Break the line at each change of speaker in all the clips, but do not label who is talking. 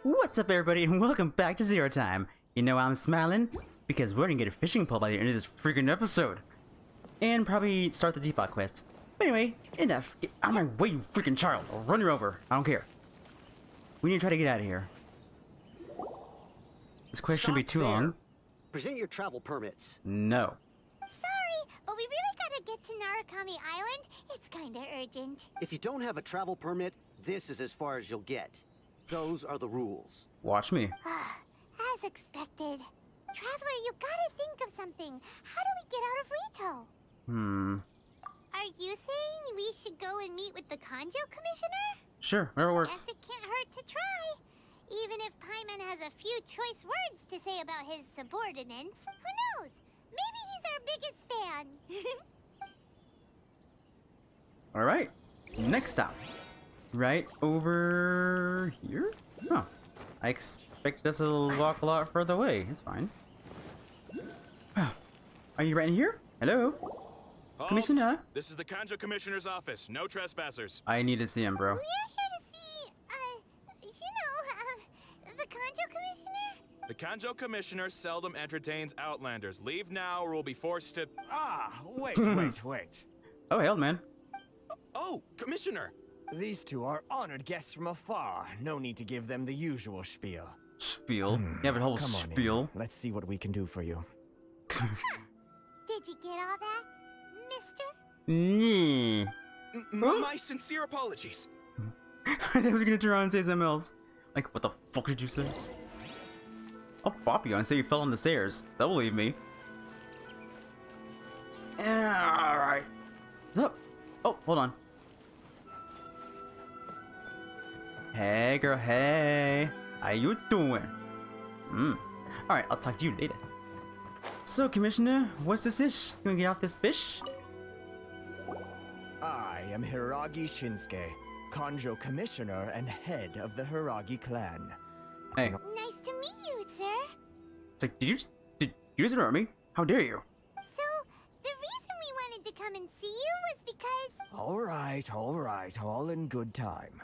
What's up, everybody, and welcome back to Xerø-Time. You know I'm smiling because we're gonna get a fishing pole by the end of this freaking episode, and probably start the depot quest. But anyway, enough. Get out of my way, you freaking child! I'll run you over. I don't care. We need to try to get out of here. This quest shouldn't be too long.
Present your travel permits.
No.
Sorry, but we really gotta get to Narukami Island. It's kinda urgent.
If you don't have a travel permit, this is as far as you'll get. Those are the rules.
Watch me.
As expected. Traveler, you gotta think of something. How do we get out of Rito? Are you saying we should go and meet with the Kanjo Commissioner?
Sure, whatever works.
Guess it can't hurt to try. Even if Paimon has a few choice words to say about his subordinates, who knows? Maybe he's our biggest fan.
Alright, next stop. Right over here? Oh, I expect us to walk a lot further away. It's fine. Are you right in here? Hello?
Halt.
Commissioner?
This is the Kanjo Commissioner's office. No trespassers.
I need to see him, bro.
We're here to see, the Kanjo Commissioner?
The Kanjo Commissioner seldom entertains Outlanders. Leave now or we'll be forced to...
Ah, wait.
Oh, hell, man.
Oh, Commissioner!
These two are honored guests from afar. No need to give them the usual spiel.
Spiel? You have a whole
Come on
spiel.
in. Let's see what we can do for you.
Did you get all that, mister?
Nee.
My sincere apologies.
I was gonna turn around and say something else. Like, what the fuck did you say? I'll pop you and say you fell on the stairs. They'll believe me. Alright. What's up? Oh, hold on. Hey, girl, hey. How you doing? Alright, I'll talk to you later. So, Commissioner, what's this ish? You wanna get off this bish?
I am Hiragi Shinsuke, Kanjo Commissioner and head of the Hiragi clan.
Hey.
Nice to meet you, sir.
It's like, did you just interrupt me? How dare you?
So, the reason we wanted to come and see you was because...
All right, all in good time.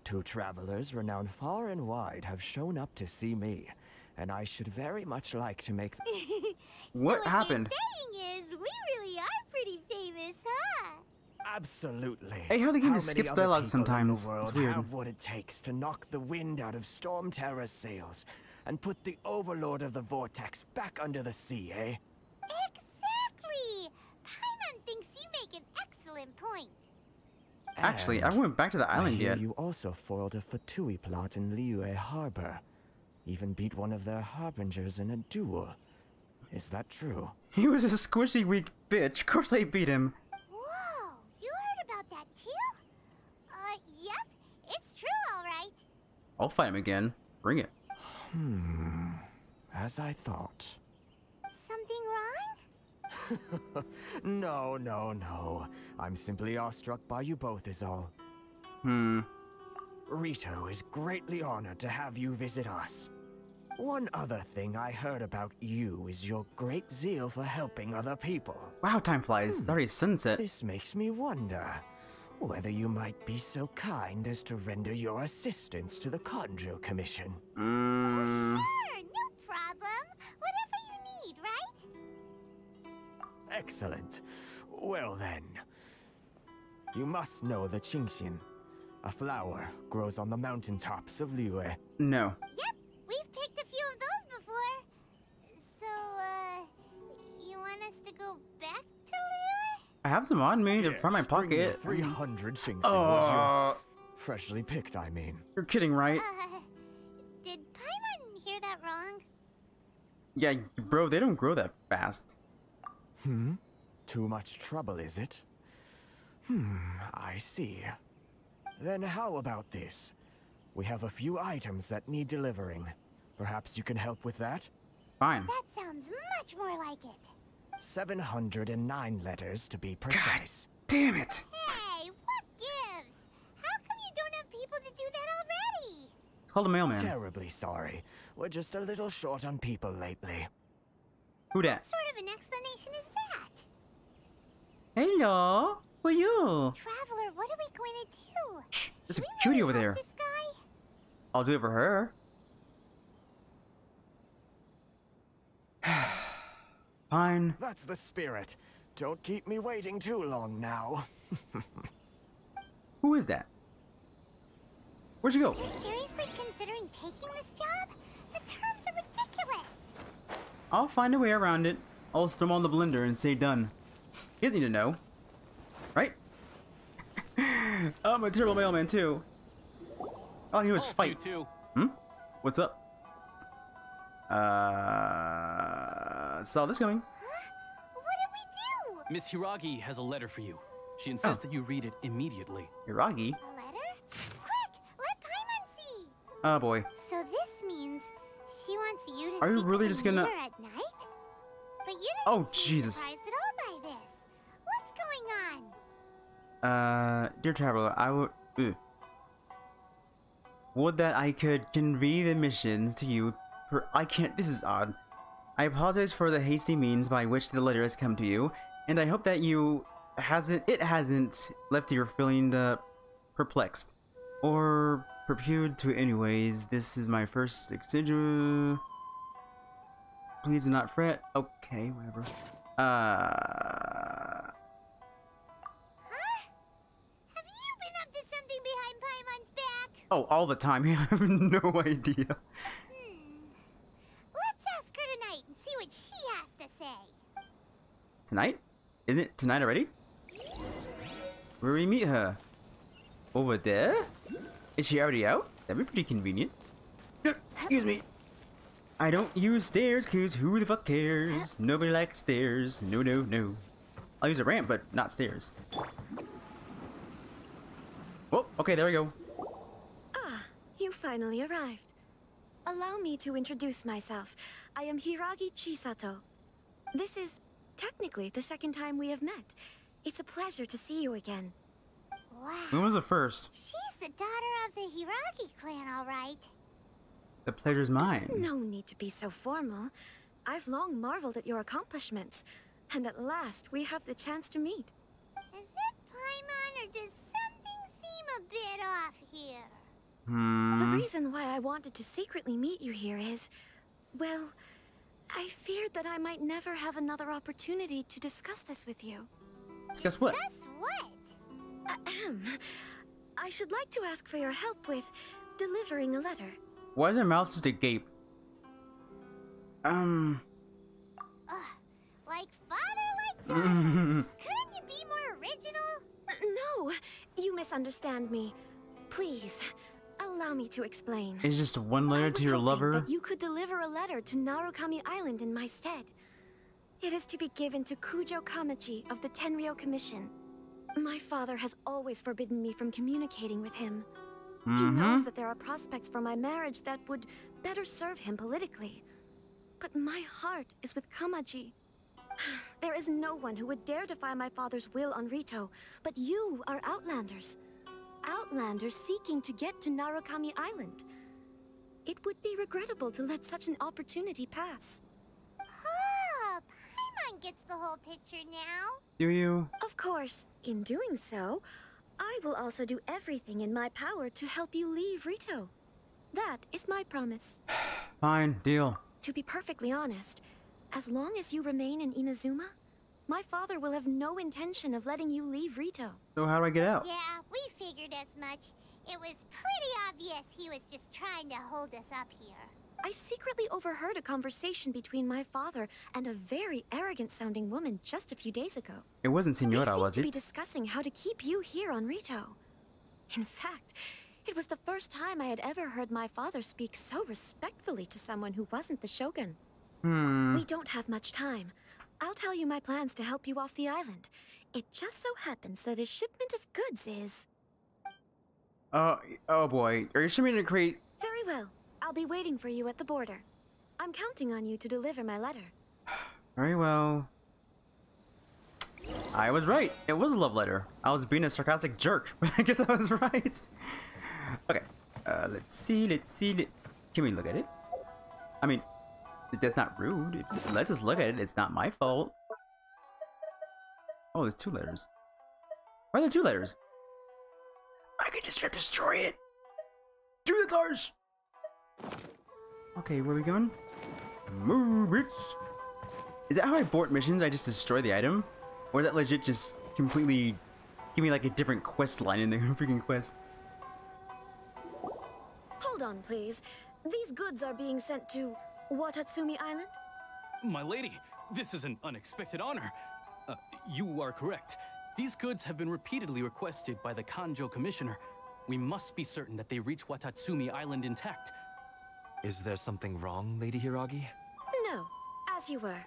Two travelers renowned far and wide have shown up to see me, and I should very much like to make...
What happened?
What you're saying is, we really are pretty famous, huh?
Absolutely.
Hey, how the game
How
just
many
skips
other
dialogue
people in
sometimes.
the world
It's weird.
have what it takes to knock the wind out of Storm Terror's sails and put the Overlord of the Vortex back under the sea, eh?
Exactly! Paimon thinks you make an excellent point.
Actually, I
And
went back to the
I
island
hear
yet.
you also foiled a Fatui plot in Liyue Harbor. Even beat one of their harbingers in a duel. Is that true?
He was a squishy, weak bitch. Of course I beat him.
Whoa, you heard about that too? Yep, it's true, alright.
I'll fight him again. Bring it.
As I thought.
Something wrong?
No. I'm simply awestruck by you both is all. Rito is greatly honored to have you visit us. One other thing I heard about you is your great zeal for helping other people.
Wow, time flies. It's already sunset.
This makes me wonder whether you might be so kind as to render your assistance to the Kanjo Commission.
Sure, no problem. Whatever you need, right?
Excellent. Well then, you must know the Qingxian. A flower grows on the mountaintops of Liyue.
No.
Yep, we've picked a few of those before. So, you want us to go back to Liyue?
I have some on me. They're
Yes,
from my
bring me
pocket.
300 Qingxian, would you?
Oh,
Freshly picked, I mean.
you're kidding, right?
Did Paimon hear that wrong?
Yeah, bro, they don't grow that fast.
Too much trouble, is it? I see. Then how about this? We have a few items that need delivering. Perhaps you can help with that?
Fine.
That sounds much more like it.
709 letters to be precise.
Damn it!
Hey, what gives? How come you don't have people to do that already?
Call the mailman.
Terribly sorry. We're just a little short on people lately.
Who that?
What sort of an explanation is that?
Hello? Who are you?
Traveler, what are we going to do?
There's a
Should we
cutie
really
over
help
there.
This guy?
I'll do it for her. Fine.
That's the spirit. Don't keep me waiting too long now.
Who is that? Where'd you go?
You're seriously considering taking this job? The terms are ridiculous.
I'll find a way around it. I'll throw them on the blender and say done. He doesn't need to know. Right? I'm a terrible mailman too. All I do is fight.
You too.
Hmm? What's up? Saw this coming.
Huh? What did we do?
Miss Hiragi has a letter for you. She insists that you read it immediately.
Hiragi?
A letter? Quick, let Paimon see.
Oh boy.
So this means she wants you to
Are you really
secretly
just gonna-
meet her at night? But you didn't
Oh,
seem
Jesus.
surprised at all by this. What's going on?
Dear traveler, I would. Would that I could convey the missions to you. I can't. This is odd. I apologize for the hasty means by which the letter has come to you, and I hope that it hasn't left you feeling perplexed or perplexed to anyways. This is my first exigent. Please do not fret. Okay, whatever.
Huh? Have you been up to something behind Paimon's back?
Oh, all the time. I have no idea.
Let's ask her tonight and see what she has to say.
Tonight? Isn't it tonight already? Where we meet her? Over there? Is she already out? That'd be pretty convenient. Excuse me. I don't use stairs, cause who the fuck cares? Nobody likes stairs. No, no, no. I'll use a ramp, but not stairs. Whoa, okay, there we go.
Ah, you finally arrived. Allow me to introduce myself. I am Hiragi Chisato. This is technically the second time we have met. It's a pleasure to see you again.
When
Wow.
was the first?
She's the daughter of the Hiragi clan, all right.
The pleasure's mine.
No need to be so formal. I've long marveled at your accomplishments, and at last we have the chance to meet.
Is it Paimon, or does something seem a bit off here?
The reason why I wanted to secretly meet you here is, well, I feared that I might never have another opportunity to discuss this with you.
Guess what?
Guess what?
Ahem. I should like to ask for your help with delivering a letter.
Why is her mouth just agape?
Like father, like daughter? Couldn't you be more original?
No, you misunderstand me. Please, allow me to explain.
It's just one letter
I was
to your
hoping
lover.
that you could deliver a letter to Narukami Island in my stead. It is to be given to Kujo Kamachi of the Tenryou Commission. My father has always forbidden me from communicating with him. He knows that there are prospects for my marriage that would better serve him politically. But my heart is with Kamaji. There is no one who would dare defy my father's will on Rito, but you are Outlanders. Outlanders seeking to get to Narukami Island. It would be regrettable to let such an opportunity pass.
Oh, Paimon gets the whole picture now.
Do you?
Of course, in doing so, I will also do everything in my power to help you leave Rito. That is my promise.
Fine, deal.
To be perfectly honest, as long as you remain in Inazuma, my father will have no intention of letting you leave Rito.
So how do I get out?
Yeah, we figured as much. It was pretty obvious he was just trying to hold us up here.
I secretly overheard a conversation between my father and a very arrogant-sounding woman just a few days ago.
It wasn't
They
Senora,
seemed
was
to be
it?
discussing how to keep you here on Rito. In fact, it was the first time I had ever heard my father speak so respectfully to someone who wasn't the Shogun. We don't have much time. I'll tell you my plans to help you off the island. It just so happens that a shipment of goods is...
Oh boy. Are you sure me to create...
Very well. I'll be waiting for you at the border. I'm counting on you to deliver my letter.
Very well. I was right. It was a love letter. I was being a sarcastic jerk, but I guess I was right. Okay. Let's see. Can we look at it? I mean, that's not rude. Let's just look at it. It's not my fault. Oh, there's two letters. Why are there two letters? I could just destroy it. Do the stars. Okay, where are we going? Move it. Is that how I abort missions? I just destroy the item? Or is that legit just completely give me like a different quest line in the freaking quest?
Hold on, please. These goods are being sent to Watatsumi Island?
My lady, this is an unexpected honor. You are correct. These goods have been repeatedly requested by the Kanjo Commissioner. We must be certain that they reach Watatsumi Island intact.
Is there something wrong, Lady Hiragi?
No, as you were.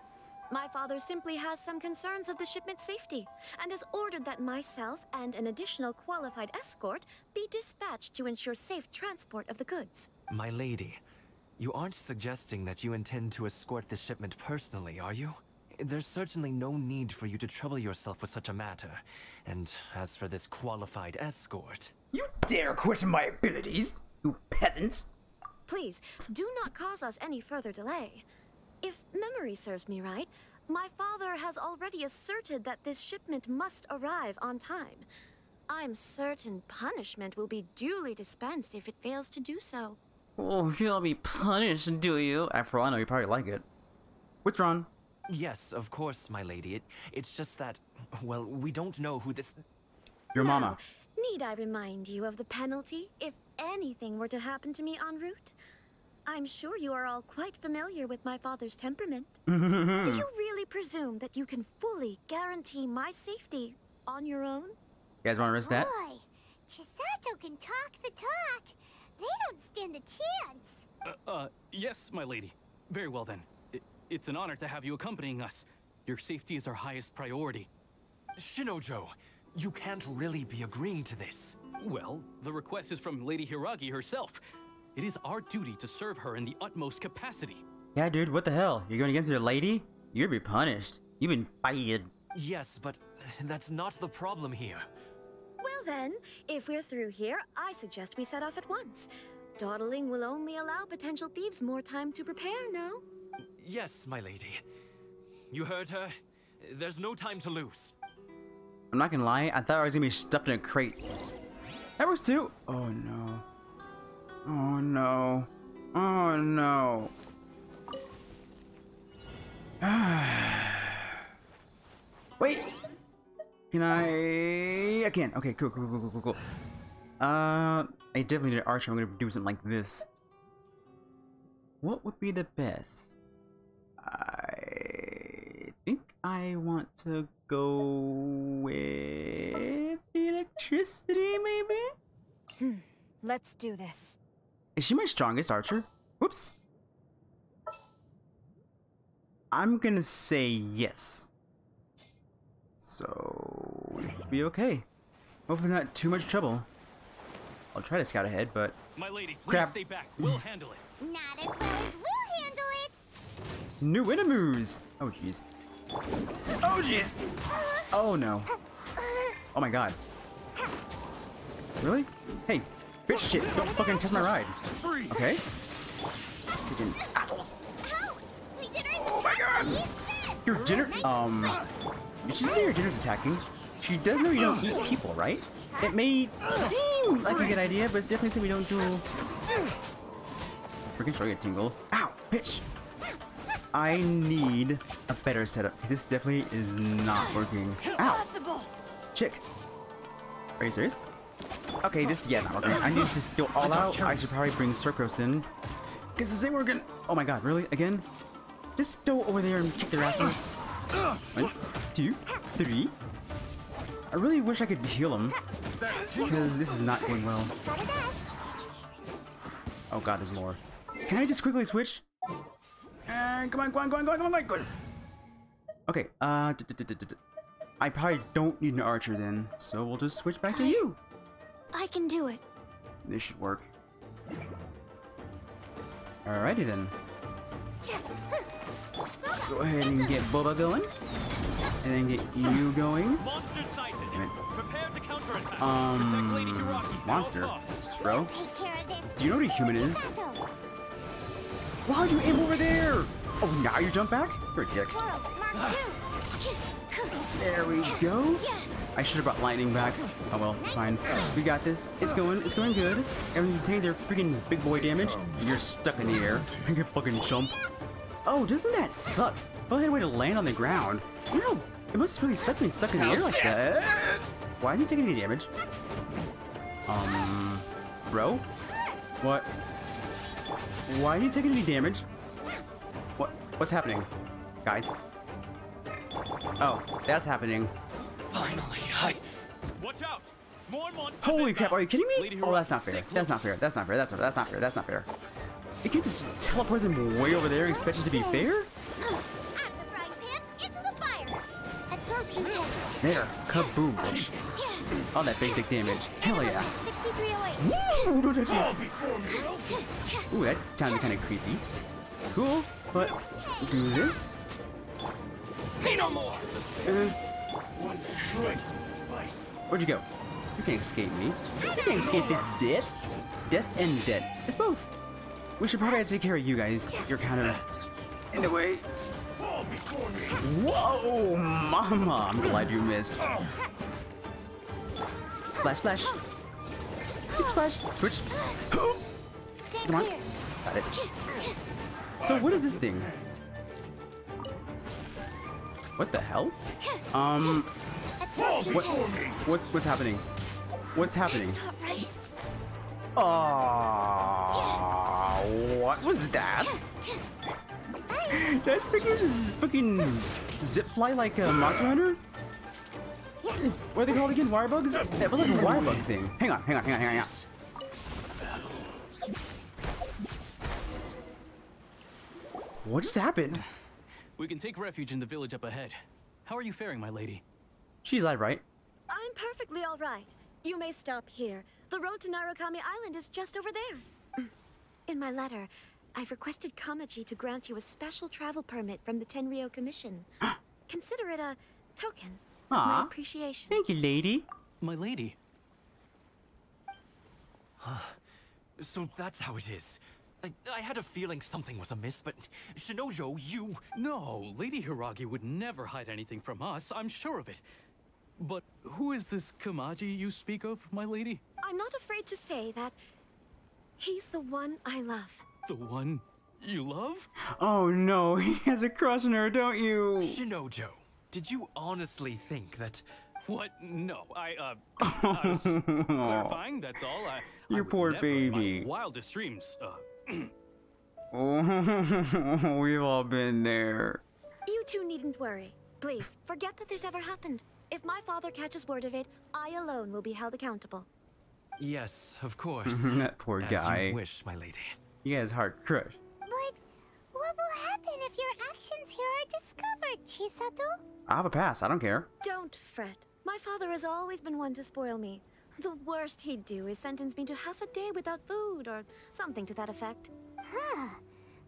My father simply has some concerns of the shipment's safety, and has ordered that myself and an additional qualified escort be dispatched to ensure safe transport of the goods.
My lady, you aren't suggesting that you intend to escort this shipment personally, are you? There's certainly no need for you to trouble yourself with such a matter. And as for this qualified escort...
You dare question my abilities, you peasants!
Please, do not cause us any further delay. If memory serves me right, my father has already asserted that this shipment must arrive on time. I'm certain punishment will be duly dispensed if it fails to do so.
Oh, you'll be punished, do you? After all, I know you probably like it. Withdrawn.
Yes, of course, my lady. It's just that, well, we don't know who this...
Your mama.
Need I remind you of the penalty if anything were to happen to me en route? I'm sure you are all quite familiar with my father's temperament. Do you really presume that you can fully guarantee my safety on your own?
You guys want to risk that?
Boy, Chisato can talk the talk. They don't stand a chance.
Yes, my lady. Very well then. It's an honor to have you accompanying us. Your safety is our highest priority.
Shinojo, you can't really be agreeing to this.
Well, the request is from Lady Hiragi herself. It is our duty to serve her in the utmost capacity.
Yeah, dude, what the hell? You're going against your lady? You're gonna be punished. You've been fired.
Yes, but that's not the problem here.
Well then, if we're through here, I suggest we set off at once. Dawdling will only allow potential thieves more time to prepare, no?
Yes, my lady. You heard her. There's no time to lose.
I'm not gonna lie, I thought I was gonna be stuffed in a crate. That works too. Oh no. Oh no. Oh no. Wait. Can I can. Okay, cool. I definitely need an archer. I'm gonna do something like this. What would be the best? I think I want to go with the electricity, maybe?
Let's do this.
Is she my strongest archer? Whoops. I'm gonna say yes. So, we should be okay. Hopefully not too much trouble. I'll try to scout ahead, but...
My lady, please
crap.
stay back. We'll handle it.
Not as well as we'll handle it.
New enemies! Oh jeez. Oh jeez! Oh no. Oh my god. Really? Hey, bitch shit, don't fucking test my ride. Okay? Freaking assholes.
My dinner's
Oh my god! Your dinner? Did she say your dinner's attacking? She does know you don't eat people, right? It may seem like a good idea, but it's definitely something we don't do. Freaking sure I get tingle. Ow, bitch! I need a better setup, because this definitely is not working. Ow! Chick. Are you serious? Okay, this is not working. I need to go all out. I should probably bring Circos in. Because this ain't working. Oh my god, really? Again? Just go over there and kick their asses. 1, 2, 3. I really wish I could heal them. Because this is not going well. Oh god, there's more. Can I just quickly switch? Come on, good. Okay, I probably don't need an archer then, so we'll just switch back to you.
I can do it.
This should work. Alrighty then. Go ahead and get Boba going. And then get you going.
Monster sighted. Prepare to counterattack.
Um,
Lady Hiragi,
monster, bro.
Take care of this.
Do you know what a human is?
Chisato.
Why'd you aim over there? Oh, now you jump back? You're a dick.
World Mark II.
There we go. I should have brought lightning back. Oh well, it's fine. We got this. It's going good. Everyone's taking their freaking big boy damage. You're stuck in the air. You can fucking jump. Oh, doesn't that suck? I had a way to land on the ground. No, it must really suck being stuck in the air like that. Why is he taking any damage? Bro? What? Why are you taking any damage? What's happening? Guys? Oh, that's happening.
Finally, Watch out! More monsters.
Holy crap, are you kidding me?
Lady
Oh, that's not
Xerø,
fair.
stay
That's not fair. That's not fair. That's not fair. That's not fair. You can't just teleport them way over there and expect it to be fair?
Out of the frying pan, into the fire. Absorption test.
There. Kaboom, bitch. All that big dick damage. Hell yeah.
6308.
Ooh, that sounded kind of creepy. Cool, but do this?
Say no more.
Where'd you go? You can't escape me. You can't escape this death. Death and dead. It's both. We should probably take care of you guys. You're kind of in the way. Whoa, mama! I'm glad you missed. Splash, splash. Super splash. Switch. Come on. Got it. So what is this thing? What the hell? What's happening? What's happening?
That's not right.
Oh, what was that? That freaking zip fly like a Monster Hunter? What are they called again? Wire bugs? That was like a wire bug thing. Hang on. What just happened?
We can take refuge in the village up ahead. How are you faring, my lady?
She's alive, right?
I'm perfectly all right. You may stop here. The road to Narukami Island is just over there. In my letter, I've requested Kamaji to grant you a special travel permit from the Tenryou Commission. Consider it a token of my appreciation.
Thank you, lady.
My lady?
So that's how it is. I had a feeling something was amiss, but Shinojo, you...
No, Lady Hiragi would never hide anything from us, I'm sure of it. But who is this Kamaji you speak of, my lady?
I'm not afraid to say that he's the one I love.
The one you love?
Oh no, he has a crush on her, don't you?
Shinojo, did you honestly think that...
What? No, I was clarifying, that's all.
You
would
poor
never in my
baby.
wildest dreams,
Oh, we've all been there.
You two needn't worry. Please, forget that this ever happened. If my father catches word of it, I alone will be held accountable.
Yes, of course.
That poor guy.
As you wish, my lady.
He has heart crush.
But what will happen if your actions here are discovered, Chisato?
I have a pass, I don't care.
Don't fret. My father has always been one to spoil me. The worst he'd do is sentence me to half a day without food or something to that effect.
Huh.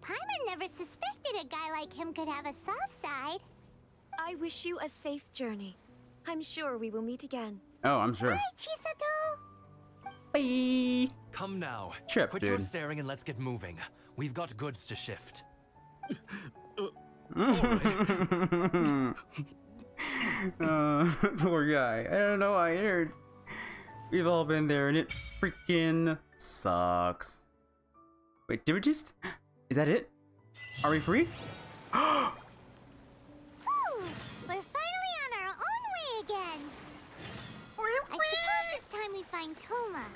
Paimon never suspected a guy like him could have a soft side.
I wish you a safe journey. I'm sure we will meet again.
Oh, I'm sure.
Bye, Chisato!
Bye!
Come now.
Trip,
Quit
dude.
your staring and let's get moving. We've got goods to shift.
Poor guy. I don't know why it hurts. We've all been there and it freaking sucks. Wait, did we just... Is that it? Are we free?
Whew, we're finally on our own way again. I suppose it's time we find Toma.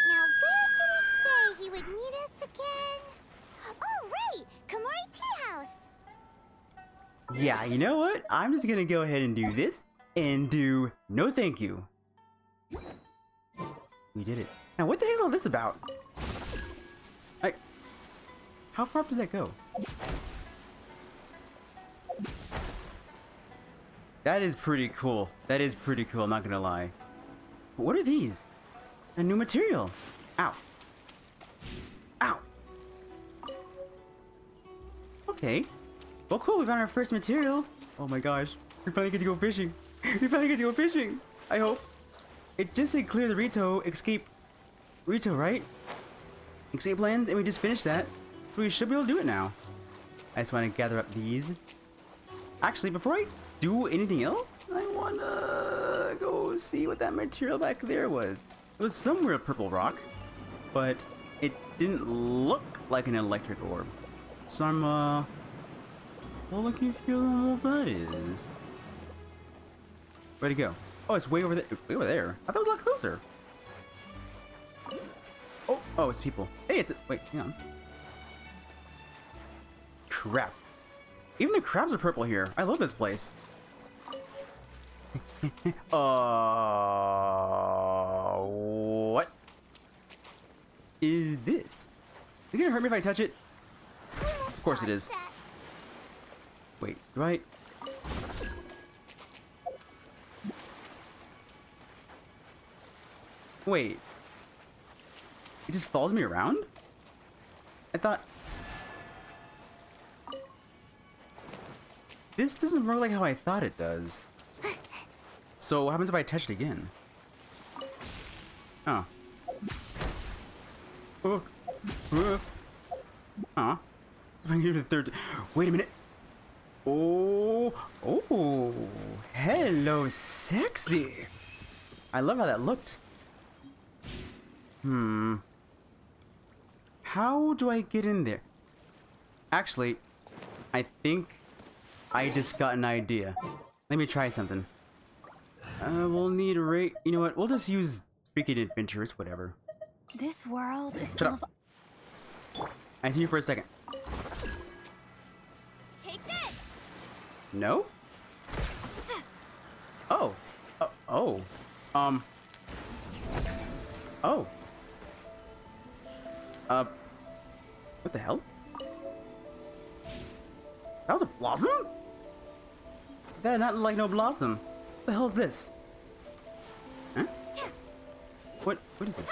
Now, where did he say he would meet us again? Oh, right! Komori Tea House!
Yeah, you know what? I'm just gonna go ahead and do this and do no thank you. We did it. Now, what the heck is all this about? Like, how far up does that go? That is pretty cool. That is pretty cool, I'm not gonna lie. But what are these? A new material. Ow. Ow. Okay. Well, cool, we found our first material. Oh my gosh. We finally get to go fishing. We finally get to go fishing. I hope. It just said clear the Rito, escape Rito, right? Escape plans, and we just finished that. So we should be able to do it now. I just want to gather up these. Actually, before I do anything else, I want to go see what that material back there was. It was some weird purple rock, but it didn't look like an electric orb. So I'm Well, I can feel what that is. Where'd it go? Oh, it's way over there. It's way over there. I thought it was a lot closer. Oh, it's people. Hey, wait, hang on. Crap. Even the crabs are purple here. I love this place. What is this? Is it gonna hurt me if I touch it? Of course it is. Wait, right? Wait. It just follows me around? I thought... This doesn't work like how I thought it does. So what happens if I touch it again? Oh. Oh. Huh. The third. Wait a minute. Oh. Oh. Hello, sexy. I love how that looked. How do I get in there? Actually, I think I just got an idea. Let me try something. We'll need a rate. You know what? We'll just use freaking adventurers, whatever.
This world is
Shut
full
up. I see you for a second.
Take this.
No? Oh. Oh. Oh. What the hell? That was a blossom? That not like no blossom. What the hell is this? Huh? What is this?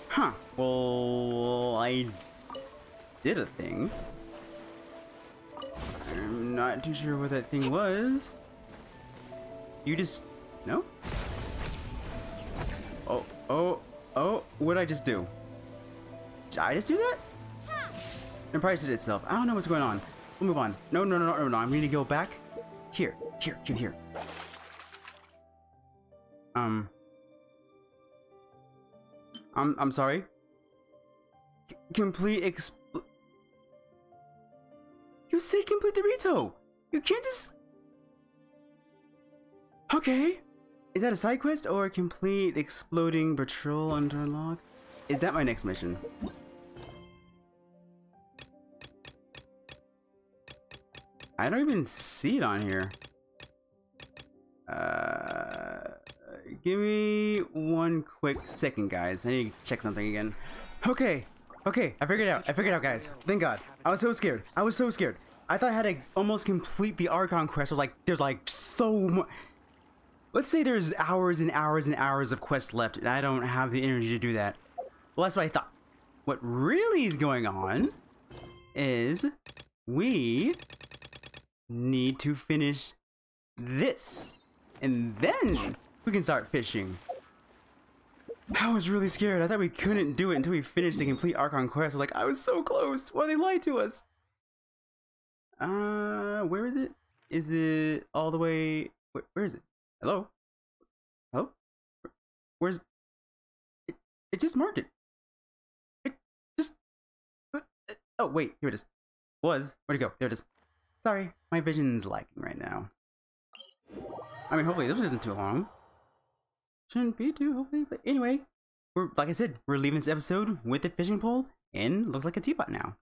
Huh. Well, I did a thing. I'm not too sure what that thing was. You just... No? Oh, what did I just do? Did I just do that? It probably did itself. I don't know what's going on. We'll move on. No. I'm going to go back. Here. I'm sorry. Complete You said complete the Rito. You can't just... Okay. Is that a side quest or complete exploding patrol under unlock? Is that my next mission? I don't even see it on here. Give me one quick second, guys. I need to check something again. Okay, I figured it out, guys. Thank God. I was so scared. I thought I had to almost complete the Archon quest. I was like, there's like so much. Let's say there's hours and hours and hours of quests left, and I don't have the energy to do that. Well, that's what I thought. What really is going on is we need to finish this, and then we can start fishing. I was really scared. I thought we couldn't do it until we finished the complete Archon quest. I was like, I was so close. Why they lied to us? Where is it? Is it all the way? Where is it? Hello? Where's it? It just marked it. It just... Oh, wait. Here it is. Where'd it go? There it is. Sorry. My vision's lagging right now. I mean, hopefully this isn't too long. Shouldn't be too, hopefully. But anyway, like I said, we're leaving this episode with the fishing pole, and looks like a teapot now.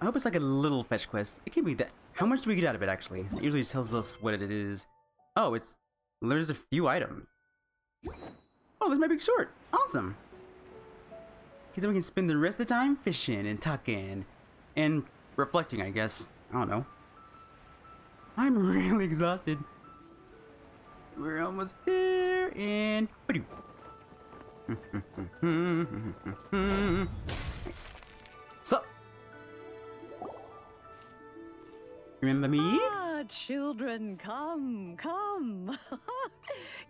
I hope it's like a little fetch quest. It can be that. How much do we get out of it, actually? It usually tells us what it is. Oh, there's a few items. Oh, there's my big short. Awesome. Because then we can spend the rest of the time fishing and talking and reflecting, I guess. I don't know. I'm really exhausted. We're almost there, and... Nice. So... Remember me?
Ah, children, come.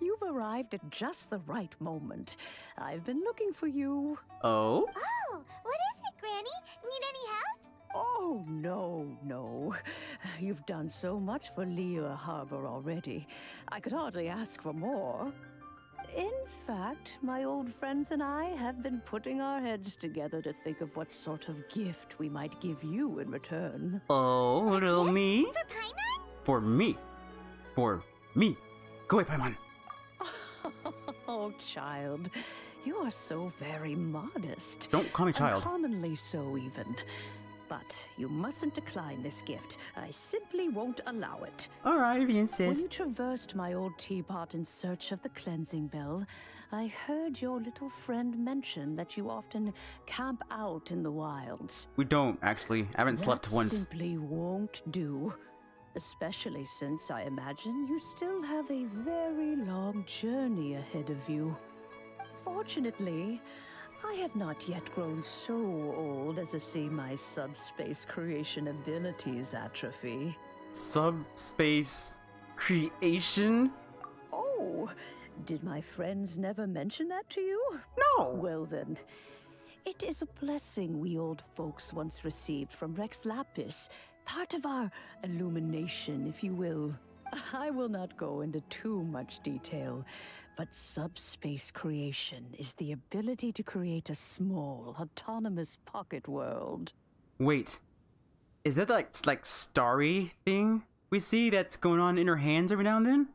You've arrived at just the right moment. I've been looking for you.
Oh?
Oh, what is it, Granny? Need any help?
Oh, no. You've done so much for Liyue Harbor already. I could hardly ask for more. In fact, my old friends and I have been putting our heads together to think of what sort of gift we might give you in return.
Oh, little me?
For Paimon?
For me. For me. Go away, Paimon.
Oh, child, you are so very modest.
Don't call me child.
Uncommonly so, even. But you mustn't decline this gift. I simply won't allow it.
All right, if you
When
insist.
you traversed my old teapot in search of the cleansing bell, I heard your little friend mention that you often camp out in the wilds.
We don't, actually. I haven't slept
That
once.
simply won't do. Especially since I imagine you still have a very long journey ahead of you. Fortunately, I have not yet grown so old as to see my subspace creation abilities atrophy.
Subspace creation?
Oh, did my friends never mention that to you?
No!
Well then, it is a blessing we old folks once received from Rex Lapis, part of our illumination, if you will. I will not go into too much detail, but subspace creation is the ability to create a small, autonomous pocket world.
Wait. Is that like starry thing we see that's going on in her hands every now and then?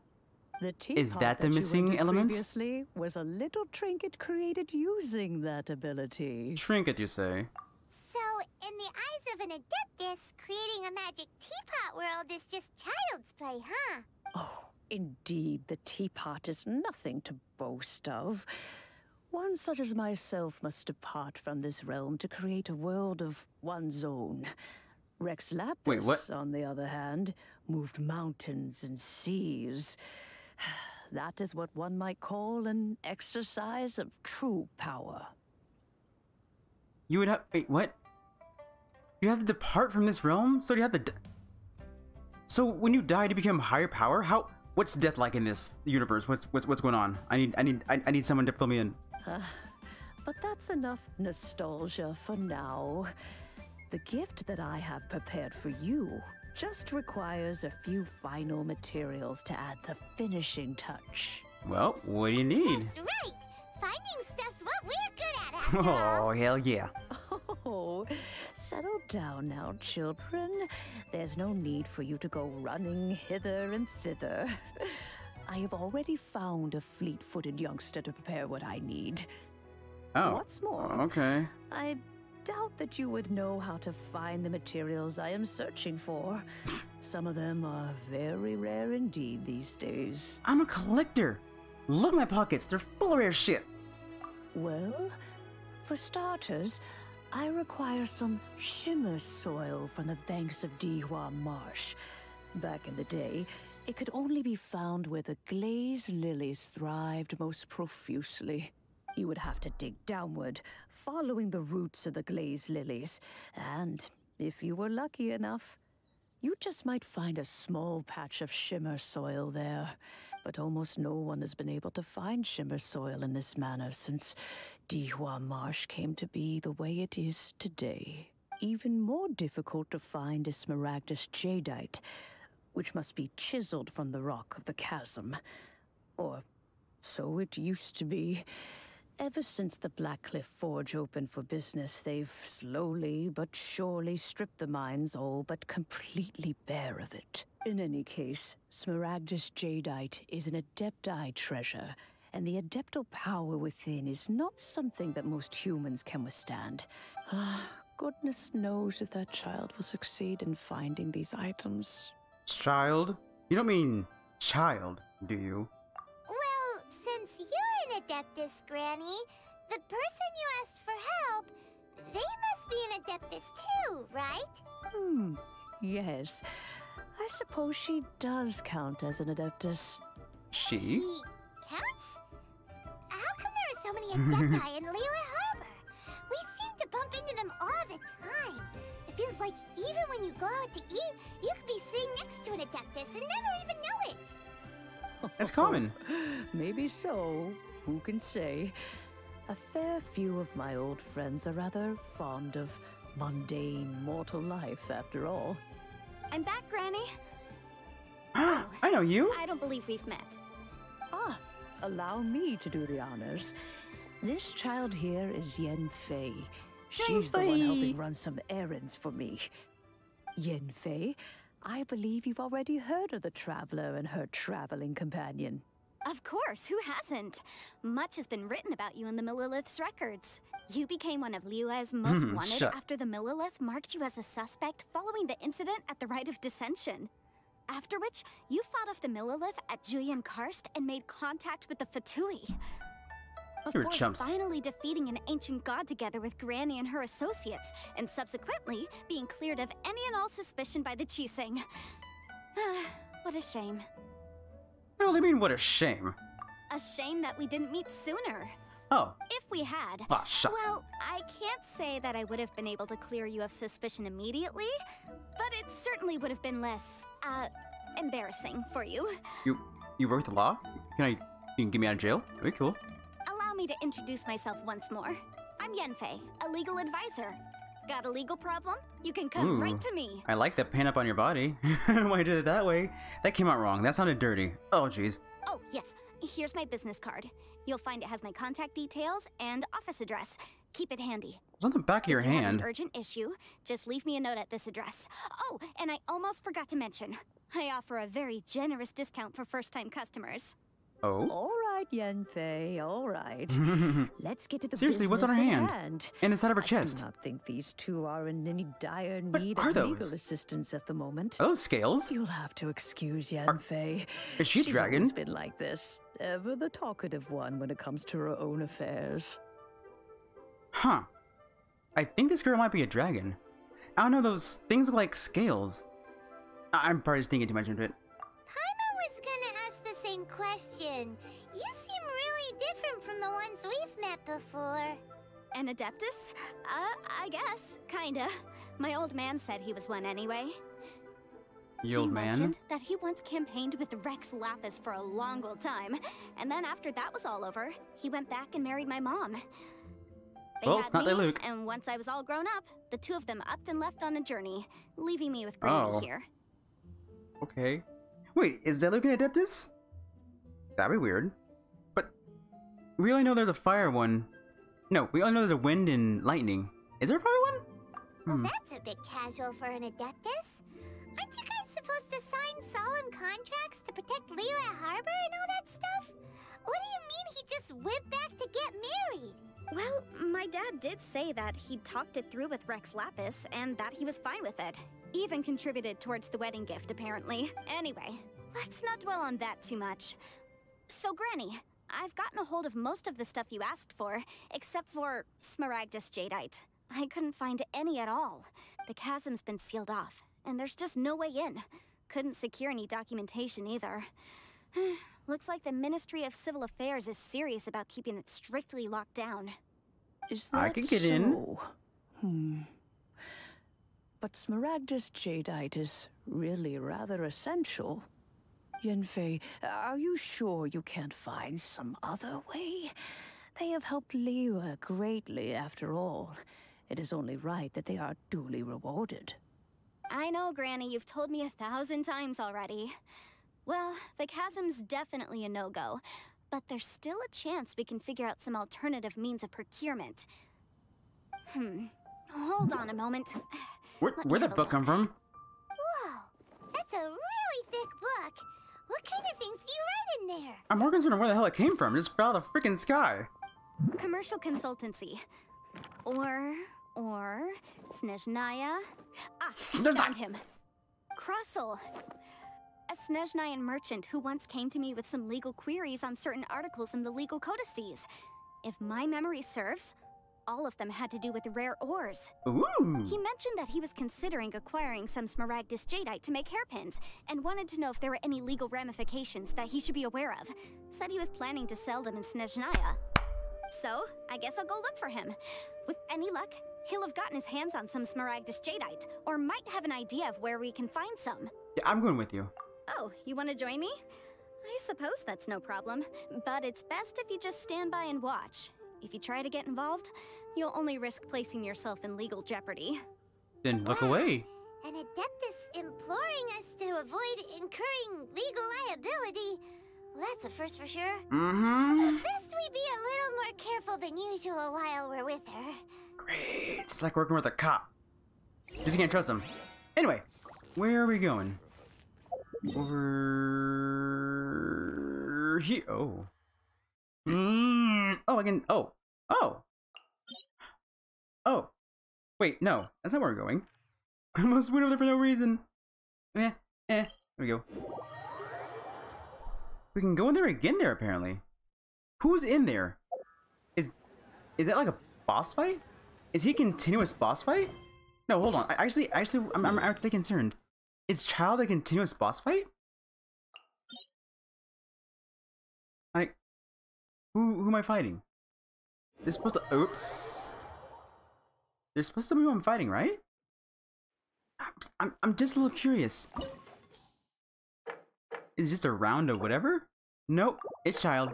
The
Is
teapot
that the
you
missing
entered
element?
Previously was a little trinket created using that ability.
Trinket, you say?
So, in the eyes of an adeptus, creating a magic teapot world is just child's play, huh?
Oh, indeed, the teapot is nothing to boast of. One such as myself must depart from this realm to create a world of one's own. Rex Lapis,
Wait, what?
on the other hand, moved mountains and seas. That is what one might call an exercise of true power.
You would have. Wait, what? You have to depart from this realm? So you have to. So when you die to become higher power, how? What's death like in this universe? What's going on? I need someone to fill me in.
But that's enough nostalgia for now. The gift that I have prepared for you just requires a few final materials to add the finishing touch.
Well, what do you need?
That's right! Finding stuff's what we're good at, after all.
Oh, hell yeah.
Oh, settle down now, children. There's no need for you to go running hither and thither. I have already found a fleet-footed youngster to prepare what I need.
Oh.
What's more,
Okay.
I doubt that you would know how to find the materials I am searching for. Some of them are very rare indeed these days.
I'm a collector. Look at my pockets. They're full of rare shit.
Well, for starters, I require some shimmer soil from the banks of Dihua Marsh. Back in the day, it could only be found where the glazed lilies thrived most profusely. You would have to dig downward, following the roots of the glazed lilies, and if you were lucky enough, you just might find a small patch of shimmer soil there. But almost no one has been able to find shimmer soil in this manner since Dihua Marsh came to be the way it is today. Even more difficult to find is smaragdus jadeite, which must be chiseled from the rock of the chasm. Or so it used to be. Ever since the Blackcliff Forge opened for business, they've slowly but surely stripped the mines all but completely bare of it. In any case, smaragdus jadeite is an adepti treasure, and the adeptal power within is not something that most humans can withstand. Goodness knows if that child will succeed in finding these items.
Child? You don't mean child, do you?
Well, since you're an adeptus, Granny, the person you asked for help, they must be an adeptus too, right?
Yes. I suppose she does count as an adeptus.
She?
She counts? How come there are so many adepti in Liyue Harbor? We seem to bump into them all the time. It feels like even when you go out to eat, you could be sitting next to an adeptus and never even know it.
That's common.
Maybe so. Who can say? A fair few of my old friends are rather fond of mundane mortal life, after all.
I'm back, Granny.
I know you.
I don't believe we've met.
Ah, allow me to do the honors. This child here is Yanfei. She's the one helping run some errands for me. Yanfei, I believe you've already heard of the Traveler and her traveling companion.
Of course, who hasn't? Much has been written about you in the Millilith's records. You became one of Liyue's most wanted after the Millilith marked you as a suspect following the incident at the Rite of Dissension. After which, you fought off the Millilith at Julian Karst and made contact with the Fatui. Before finally defeating an ancient god together with Granny and her associates, and subsequently being cleared of any and all suspicion by the Chiseng. What a shame.
What do you mean, what a shame?
A shame that we didn't meet sooner.
Oh.
If we had, well, I can't say that I would have been able to clear you of suspicion immediately, but it certainly would have been less, embarrassing for you.
You work the law? You can get me out of jail? That'd be cool.
Allow me to introduce myself once more. I'm Yanfei, a legal advisor. Got a legal problem? You can come right to me.
I like that pin up on your body. I don't know why you did it that way. That came out wrong. That sounded dirty. Oh, jeez.
Oh, yes. Here's my business card. You'll find it has my contact details and office address. Keep it handy.
It's on the back of your hand.
If you have an urgent issue, just leave me a note at this address. Oh, and I almost forgot to mention, I offer a very generous discount for first-time customers.
Oh?
All right, Yanfei, all right. Let's get to the
Seriously, what's on her hand? And inside of her chest?
I do not think these two are in any dire need of legal assistance at the moment.
Are those scales?
You'll have to excuse Yanfei.
Is she a dragon?
She's always been like this. Ever the talkative one when it comes to her own affairs.
Huh. I think this girl might be a dragon. I don't know, those things look like scales. I'm probably just thinking too much into it.
Paimon was gonna ask the same question. You seem really different from the ones we've met before.
An Adeptus? I guess. Kinda. My old man said he was one anyway.
Your old man?
He mentioned that he once campaigned with Rex Lapis for a long old time, and then after that was all over, he went back and married my mom. They had me,
Luke.
And once I was all grown up, the two of them upped and left on a journey, leaving me with Granny here.
Okay. Wait, is Luke an Adeptus? That'd be weird. But we only know there's a fire one. No, we only know there's a wind and lightning. Is there a fire one?
Well, that's a bit casual for an Adeptus. Aren't you guys supposed to sign solemn contracts to protect Liyue Harbor and all that stuff? What do you mean he just went back to get married?
Well, my dad did say that he'd talked it through with Rex Lapis and that he was fine with it. Even contributed towards the wedding gift, apparently. Anyway, let's not dwell on that too much. So, Granny, I've gotten a hold of most of the stuff you asked for, except for Smaragdus Jadeite. I couldn't find any at all. The chasm's been sealed off, and there's just no way in. Couldn't secure any documentation either. Looks like the Ministry of Civil Affairs is serious about keeping it strictly locked down.
Is that
I can get in.
But Smaragdus Jadeite is really rather essential. Yanfei, are you sure you can't find some other way? They have helped Liyue greatly, after all. It is only right that they are duly rewarded.
I know, Granny, you've told me 1,000 times already. Well, the chasm's definitely a no-go, but there's still a chance we can figure out some alternative means of procurement. Hold on a moment.
Where'd that book come from?
Whoa, that's a really thick book. What kind of things do you write in there?
I'm more concerned where the hell it came from. It just fell out of the freaking sky.
Commercial consultancy. Or Snezhnaya. Found him. Krusel. A Snezhnayan merchant who once came to me with some legal queries on certain articles in the legal codices. If my memory serves, all of them had to do with rare ores.
Ooh.
He mentioned that he was considering acquiring some Smaragdus Jadeite to make hairpins, and wanted to know if there were any legal ramifications that he should be aware of. Said he was planning to sell them in Snezhnaya. So, I guess I'll go look for him. With any luck, he'll have gotten his hands on some Smaragdus Jadeite, or might have an idea of where we can find some.
Yeah, I'm going with you.
Oh, you want to join me? I suppose that's no problem, but it's best if you just stand by and watch. If you try to get involved, you'll only risk placing yourself in legal jeopardy.
Then look away.
An Adeptus imploring us to avoid incurring legal liability. That's a first for sure.
Mm-hmm.
Best we be a little more careful than usual while we're with her.
Great. It's like working with a cop. Just can't trust him. Anyway, where are we going? Over here. Oh. Oh, I can. Oh. Oh. Oh. Wait, no. That's not where we're going. I must went over there for no reason. There we go. We can go in there again there, apparently. Who's in there? Is that like a boss fight? Is he a continuous boss fight? No, hold on. I'm actually concerned. Is Child a continuous boss fight? Like, who am I fighting? They're supposed to. Oops. They're supposed to be who I'm fighting, right? I'm just a little curious. Is it just a round of whatever? Nope, it's Child.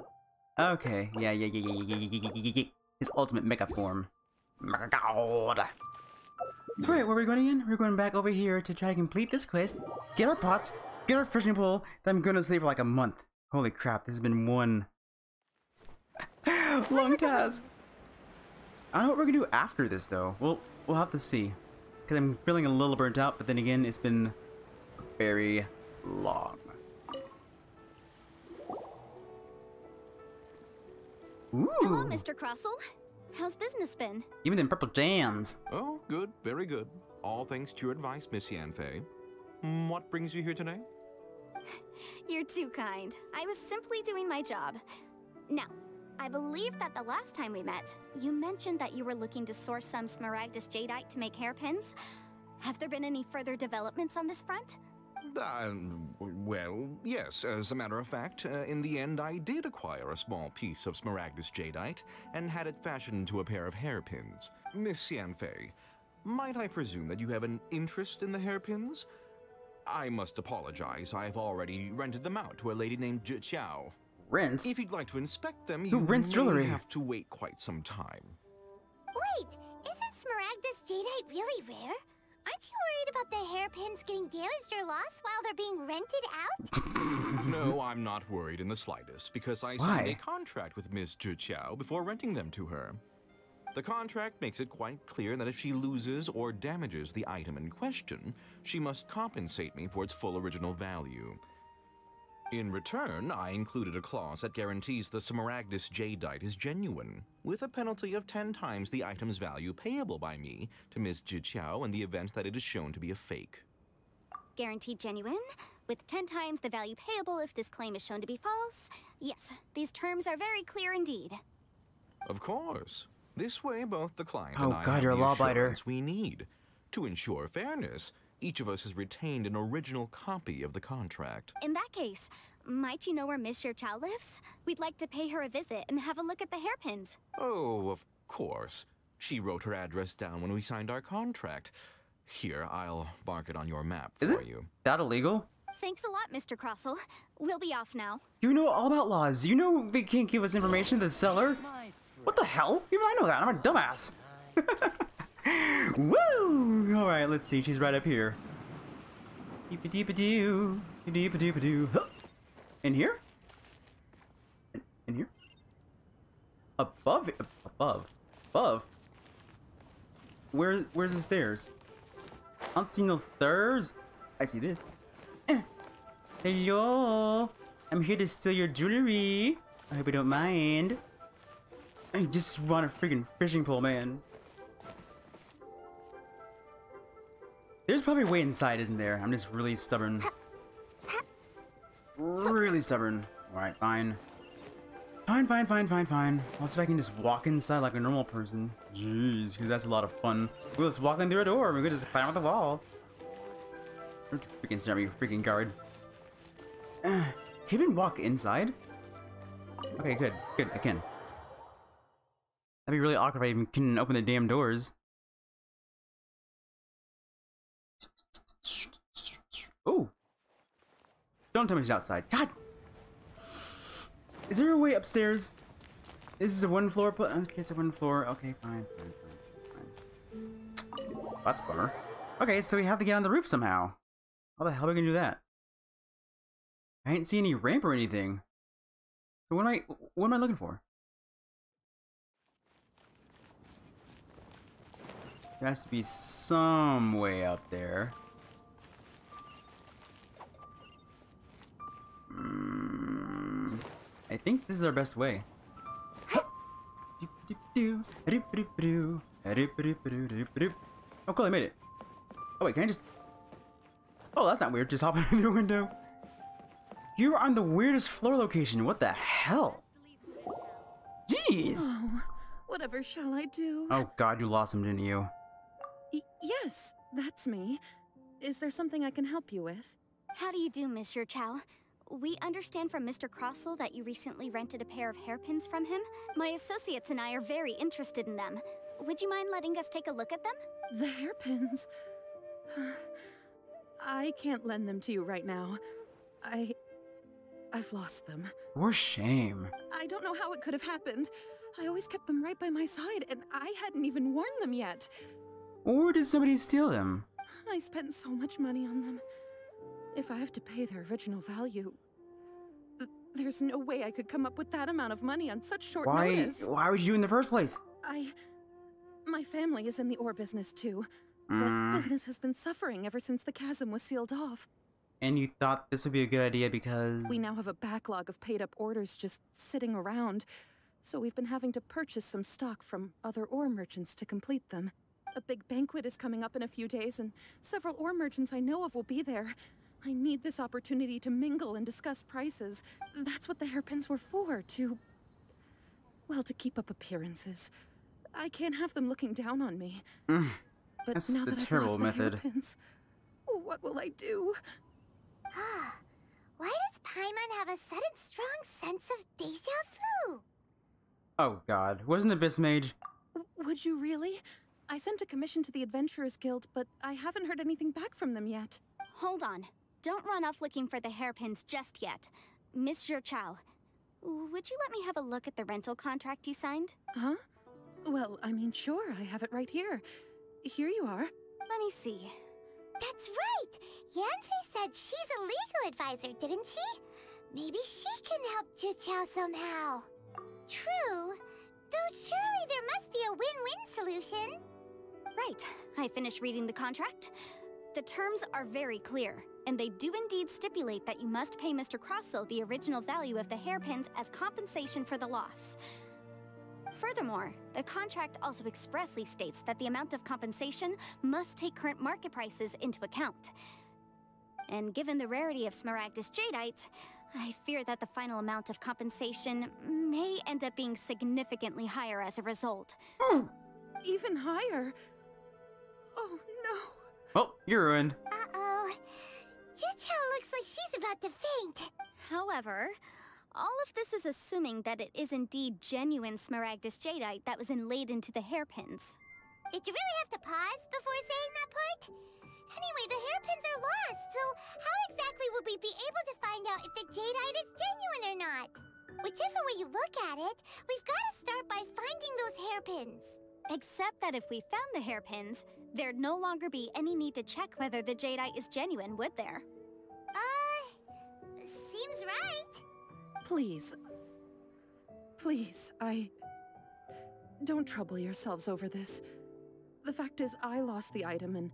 Okay, yeah. His ultimate mecha form. Mecha God. Alright, where are we going again? We're going back over here to try to complete this quest. Get our pot, get our fishing pole, that I'm gonna sleep for like a month. Holy crap, this has been one long task. I don't know what we're gonna do after this though. We'll have to see. Because I'm feeling a little burnt out, but then again, it's been very long. Ooh.
Hello, Mr. Crossell. How's business been?
Even them purple jams.
Oh, good, very good. All thanks to your advice, Miss Yanfei. What brings you here today?
You're too kind. I was simply doing my job. Now, I believe that the last time we met, you mentioned that you were looking to source some smaragdus jadeite to make hairpins. Have there been any further developments on this front?
Well, yes. As a matter of fact, in the end, I did acquire a small piece of smaragdus jadeite and had it fashioned into a pair of hairpins. Miss Yanfei, might I presume that you have an interest in the hairpins? I must apologize. I've already rented them out to a lady named Zhiqiao.
Rent?
If you'd like to inspect them,
Who
you
rents
may
jewelry?
have to wait quite some time.
Wait, isn't smaragdus jadeite really rare? Aren't you worried about the hairpins getting damaged or lost while they're being rented out?
No, I'm not worried in the slightest, because I signed a contract with Miss Zhiqiao before renting them to her. The contract makes it quite clear that if she loses or damages the item in question, she must compensate me for its full original value. In return, I included a clause that guarantees the smaragdus jadeite is genuine, with a penalty of 10 times the item's value payable by me to Ms. Zhiqiao in the event that it is shown to be a fake.
Guaranteed genuine, with 10 times the value payable if this claim is shown to be false. Yes, these terms are very clear indeed.
Of course. This way, both the client
Oh
and I
God,
have
you're a
the
lawbiter.
assurance we need. To ensure fairness, each of us has retained an original copy of the contract.
In that case, might you know where Miss Zhiqiao lives? We'd like to pay her a visit and have a look at the hairpins.
Oh, of course. She wrote her address down when we signed our contract. Here, I'll mark it on your map for you.
Is that illegal?
Thanks a lot, Mr. Crossell. We'll be off now.
You know all about laws. You know they can't give us information to the seller. What the hell? Even I know that. I'm a dumbass. Woo! All right, let's see. She's right up here. Deep-a-deep-a-doo. Deep-a-deep-a-doo. Huh. In here? In here? Above? Above? Where's the stairs? I don't see no stairs. I see this. Hello. I'm here to steal your jewelry. I hope you don't mind. I just want a freaking fishing pole, man. There's probably a way inside, isn't there? I'm just really stubborn. Really stubborn. Alright, fine. Fine. I'll see if I can just walk inside like a normal person. Jeez, because that's a lot of fun. We'll just walk in through a door and we could just climb up the wall. Don't you freaking stare at me, you freaking guard. Can you even walk inside? Okay, good, I can. That'd be really awkward if I even couldn't open the damn doors. Oh! Don't tell me she's outside. God! Is there a way upstairs? This is a one floor, but okay, it's a one floor. Okay, fine. That's a bummer. Okay, so we have to get on the roof somehow. How the hell are we gonna do that? I didn't see any ramp or anything. So what am I looking for? There has to be some way out there. I think this is our best way. Oh cool, I made it. Oh wait, can I just... Oh, that's not weird, just hop in the window. You're on the weirdest floor location, what the hell? Jeez!
Oh, whatever shall I do?
Oh god, you lost him, didn't you?
Yes, that's me. Is there something I can help you with?
How do you do, Monsieur Chow? We understand from Mr. Crossell that you recently rented a pair of hairpins from him. My associates and I are very interested in them. Would you mind letting us take a look at them?
The hairpins? I can't lend them to you right now. I've lost them.
For shame.
I don't know how it could have happened. I always kept them right by my side, and I hadn't even worn them yet.
Or did somebody steal them?
I spent so much money on them. If I have to pay their original value, there's no way I could come up with that amount of money on such short notice.
Why would you in the first place?
My family is in the ore business too. But business has been suffering ever since the chasm was sealed off.
And you thought this would be a good idea because...
We now have a backlog of paid-up orders just sitting around. So we've been having to purchase some stock from other ore merchants to complete them. A big banquet is coming up in a few days, and several ore merchants I know of will be there. I need this opportunity to mingle and discuss prices. That's what the hairpins were for, well, to keep up appearances. I can't have them looking down on me. But
that's
now
the
that I've
terrible
lost
method.
The hairpins, what will I do?
Why does Paimon have a sudden strong sense of déjà vu?
Oh god, wasn't Abyss Mage?
Would you really? I sent a commission to the Adventurers Guild, but I haven't heard anything back from them yet.
Hold on. Don't run off looking for the hairpins just yet. Monsieur Chow, would you let me have a look at the rental contract you signed?
Huh? Well, I mean, sure, I have it right here. Here you are.
Let me see.
That's right! Yanfei said she's a legal advisor, didn't she? Maybe she can help Juqiao somehow. True. Though surely there must be a win-win solution.
Right. I finished reading the contract. The terms are very clear, and they do indeed stipulate that you must pay Mr. Crossell the original value of the hairpins as compensation for the loss. Furthermore, the contract also expressly states that the amount of compensation must take current market prices into account. And given the rarity of Smaragdus Jadeite, I fear that the final amount of compensation may end up being significantly higher as a result.
Even higher? Oh no.
Well, you're ruined.
Uh-oh. Juqiao looks like she's about to faint.
However, all of this is assuming that it is indeed genuine Smaragdus Jadeite that was inlaid into the hairpins.
Did you really have to pause before saying that part? Anyway, the hairpins are lost, so how exactly would we be able to find out if the Jadeite is genuine or not? Whichever way you look at it, we've got to start by finding those hairpins.
Except that if we found the hairpins, there'd no longer be any need to check whether the Jadeite is genuine, would there?
Seems right.
Please. Please, don't trouble yourselves over this. The fact is, I lost the item and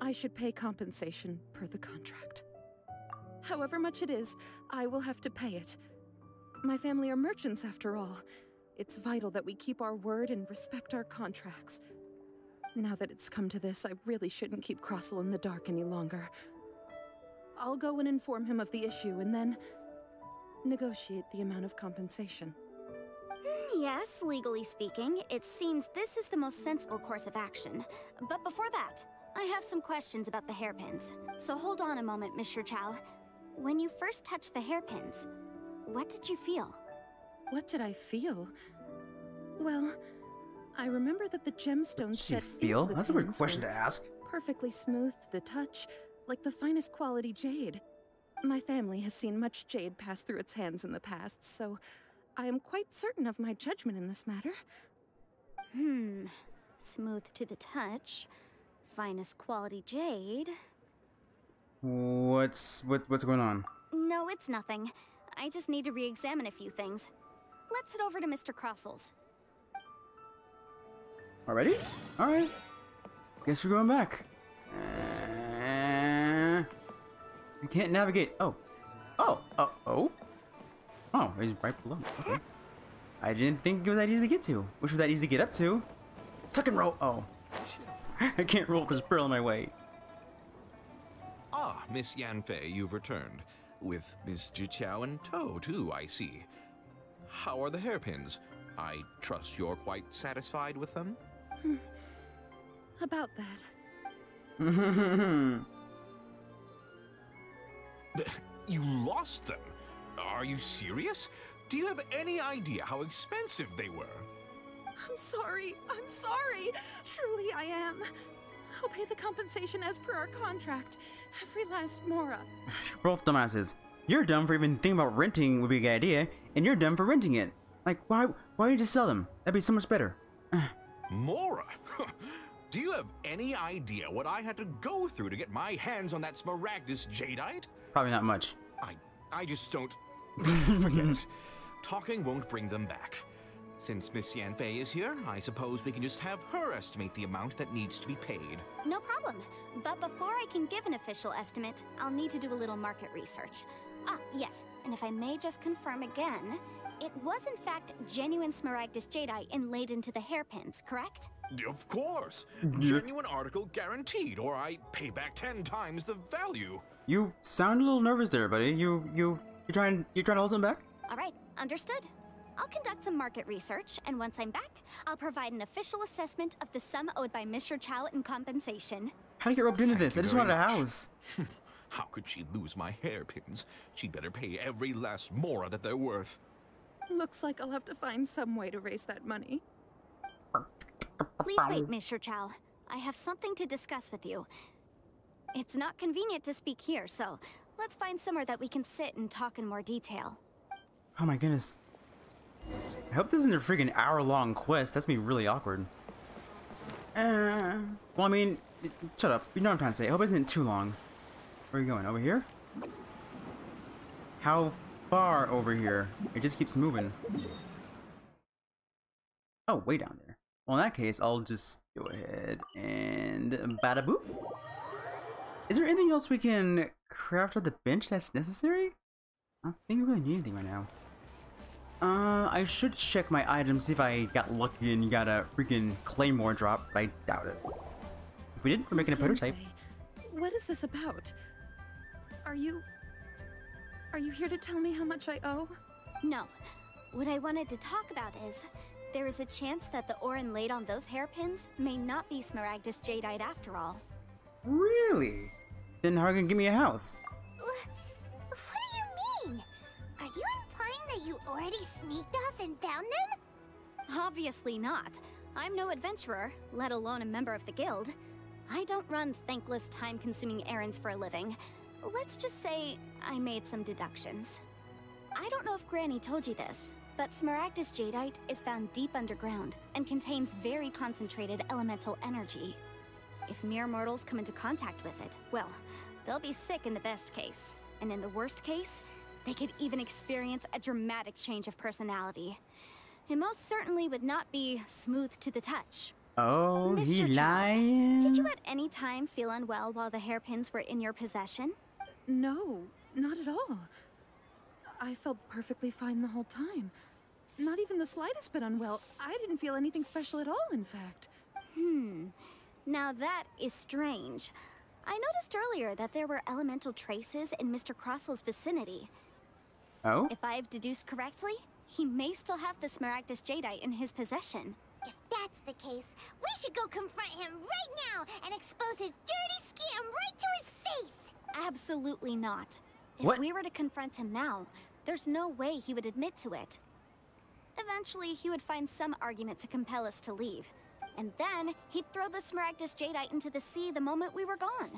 I should pay compensation per the contract. However much it is, I will have to pay it. My family are merchants after all. It's vital that we keep our word and respect our contracts. Now that it's come to this, I really shouldn't keep Crossell in the dark any longer. I'll go and inform him of the issue and then negotiate the amount of compensation.
Yes, legally speaking, it seems this is the most sensible course of action. But before that, I have some questions about the hairpins. So hold on a moment, Monsieur Chow. When you first touched the hairpins, what did you feel?
What did I feel? Well, I remember that the gemstones set into the
That's a weird
pins
question
were
to ask.
perfectly smooth to the touch, like the finest quality jade. My family has seen much jade pass through its hands in the past, so I am quite certain of my judgment in this matter.
Smooth to the touch, finest quality jade.
What's going on?
No, it's nothing. I just need to re-examine a few things. Let's head over to Mr. Crossel's.
Already? Alright. Guess we're going back. You can't navigate. Oh, he's right below. Okay. I didn't think it was that easy to get to. Which was that easy to get up to. Tuck and roll. Oh. I can't roll with this pearl in my way.
Ah, Miss Yanfei, you've returned. With Miss Zhiqiao in tow, too, I see. How are the hairpins? I trust you're quite satisfied with them?
About that.
You lost them? Are you serious? Do you have any idea how expensive they were?
I'm sorry. Truly I am. I'll pay the compensation as per our contract. Every last mora.
We're both dumbasses. You're dumb for even thinking about renting would be a good idea, and you're dumb for renting it. Like, why don't you just sell them? That'd be so much better.
Mora? Do you have any idea what I had to go through to get my hands on that Smaragdus jadeite?
Probably not much.
I just don't... Forget it. Talking won't bring them back. Since Miss Yanfei is here, I suppose we can just have her estimate the amount that needs to be paid.
No problem. But before I can give an official estimate, I'll need to do a little market research. Ah, yes. And if I may just confirm again, it was in fact genuine Smaragdus jadeite inlaid into the hairpins, correct?
Of course. Genuine article guaranteed, or I pay back 10 times the value.
You sound a little nervous there, buddy. You trying to hold something back?
All right, understood. I'll conduct some market research, and once I'm back, I'll provide an official assessment of the sum owed by Mr. Chow in compensation.
How do you get roped into this? I just wanted a house.
How could she lose my hairpins? She'd better pay every last mora that they're worth.
Looks like I'll have to find some way to raise that money.
Please wait, Mr. Chow. I have something to discuss with you. It's not convenient to speak here, so let's find somewhere that we can sit and talk in more detail.
Oh my goodness. I hope this isn't a freaking hour-long quest. That's gonna be really awkward. Well, I mean, shut up. You know what I'm trying to say. I hope it isn't too long. Where are you going? Over here? How far over here? It just keeps moving. Oh, way down there. Well, in that case, I'll just go ahead and bada boop. Is there anything else we can craft on the bench that's necessary? I don't think I really need anything right now. I should check my items, see if I got lucky and got a freaking claymore drop, but I doubt it. If we didn't, we're making a prototype.
What is this about? Are you here to tell me how much I owe?
No. What I wanted to talk about is, there is a chance that the ore inlaid on those hairpins may not be Smaragdus jadeite after all.
Really? Then how are you gonna give me a house?
What do you mean? Are you implying that you already sneaked off and found them?
Obviously not. I'm no adventurer, let alone a member of the guild. I don't run thankless, time-consuming errands for a living. Let's just say I made some deductions. I don't know if Granny told you this, but Smaragdus jadeite is found deep underground and contains very concentrated elemental energy. If mere mortals come into contact with it, well, they'll be sick in the best case. And in the worst case, they could even experience a dramatic change of personality. It most certainly would not be smooth to the touch.
Oh, he
Mr. Chow,
lying?
did you at any time feel unwell while the hairpins were in your possession?
No, not at all. I felt perfectly fine the whole time. Not even the slightest bit unwell. I didn't feel anything special at all, in fact.
Now that is strange. I noticed earlier that there were elemental traces in Mr. Crossel's vicinity.
Oh?
If I've deduced correctly, he may still have the Smaragdus jadeite in his possession.
If that's the case, we should go confront him right now and expose his dirty scam right to his face!
Absolutely not.
What?
If we were to confront him now, there's no way he would admit to it. Eventually, he would find some argument to compel us to leave. And then, he'd throw the Smaragdus jadeite into the sea the moment we were gone.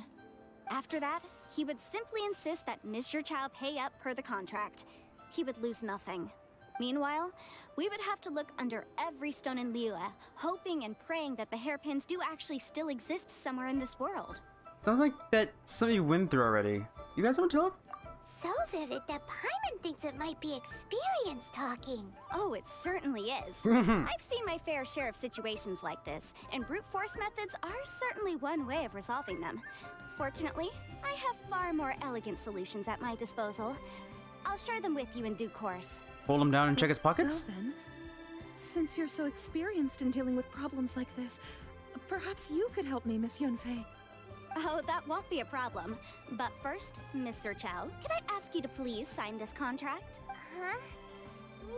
After that, he would simply insist that Mr. Chow pay up per the contract. He would lose nothing. Meanwhile, we would have to look under every stone in Liyue, hoping and praying that the hairpins do actually still exist somewhere in this world.
Sounds like that's something you went through already. You guys want to tell us?
So vivid that Paimon thinks it might be experience talking.
Oh, it certainly is. I've seen my fair share of situations like this, and brute force methods are certainly one way of resolving them. Fortunately, I have far more elegant solutions at my disposal. I'll share them with you in due course.
Hold him down and check his pockets?
Well then, since you're so experienced in dealing with problems like this, perhaps you could help me, Miss Yunfei.
Oh, that won't be a problem. But first, Mr. Chow, could I ask you to please sign this contract?
Huh?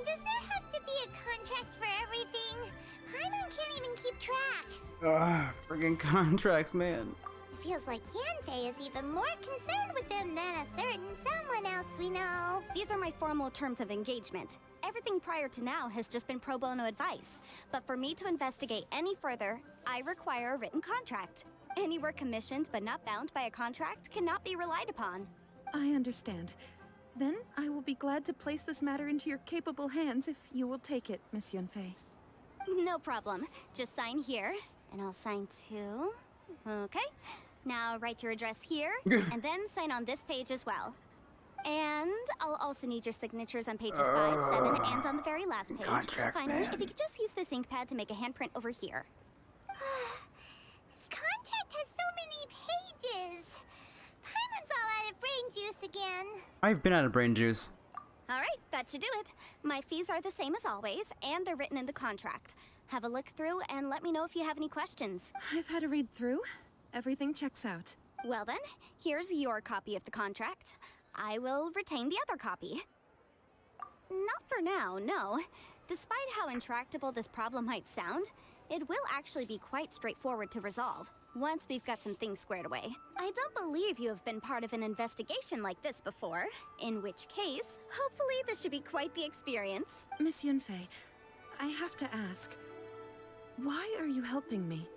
Does there have to be a contract for everything? Paimon can't even keep track.
Ugh, friggin' contracts, man.
It feels like Yanfei is even more concerned with them than a certain someone else we know.
These are my formal terms of engagement. Everything prior to now has just been pro bono advice. But for me to investigate any further, I require a written contract. Any work commissioned but not bound by a contract cannot be relied upon.
I understand. Then I will be glad to place this matter into your capable hands if you will take it, Miss Yunfei.
No problem. Just sign here, and I'll sign too. Okay. Now write your address here, and then sign on this page as well. And I'll also need your signatures on pages 5, 7, and on the very last page.
Contract,
Finally,
man.
if you could just use this ink pad to make a handprint over here.
This contract has so many pages. Paimon's all out of brain juice again.
I've been out of brain juice.
All right, that should do it. My fees are the same as always, and they're written in the contract. Have a look through and let me know if you have any questions.
I've had a read through. Everything checks out.
Well then, here's your copy of the contract. I will retain the other copy. Not for now, no. Despite how intractable this problem might sound, it will actually be quite straightforward to resolve, once we've got some things squared away. I don't believe you have been part of an investigation like this before, in which case, hopefully this should be quite the experience.
Miss Yunfei, I have to ask, why are you helping me?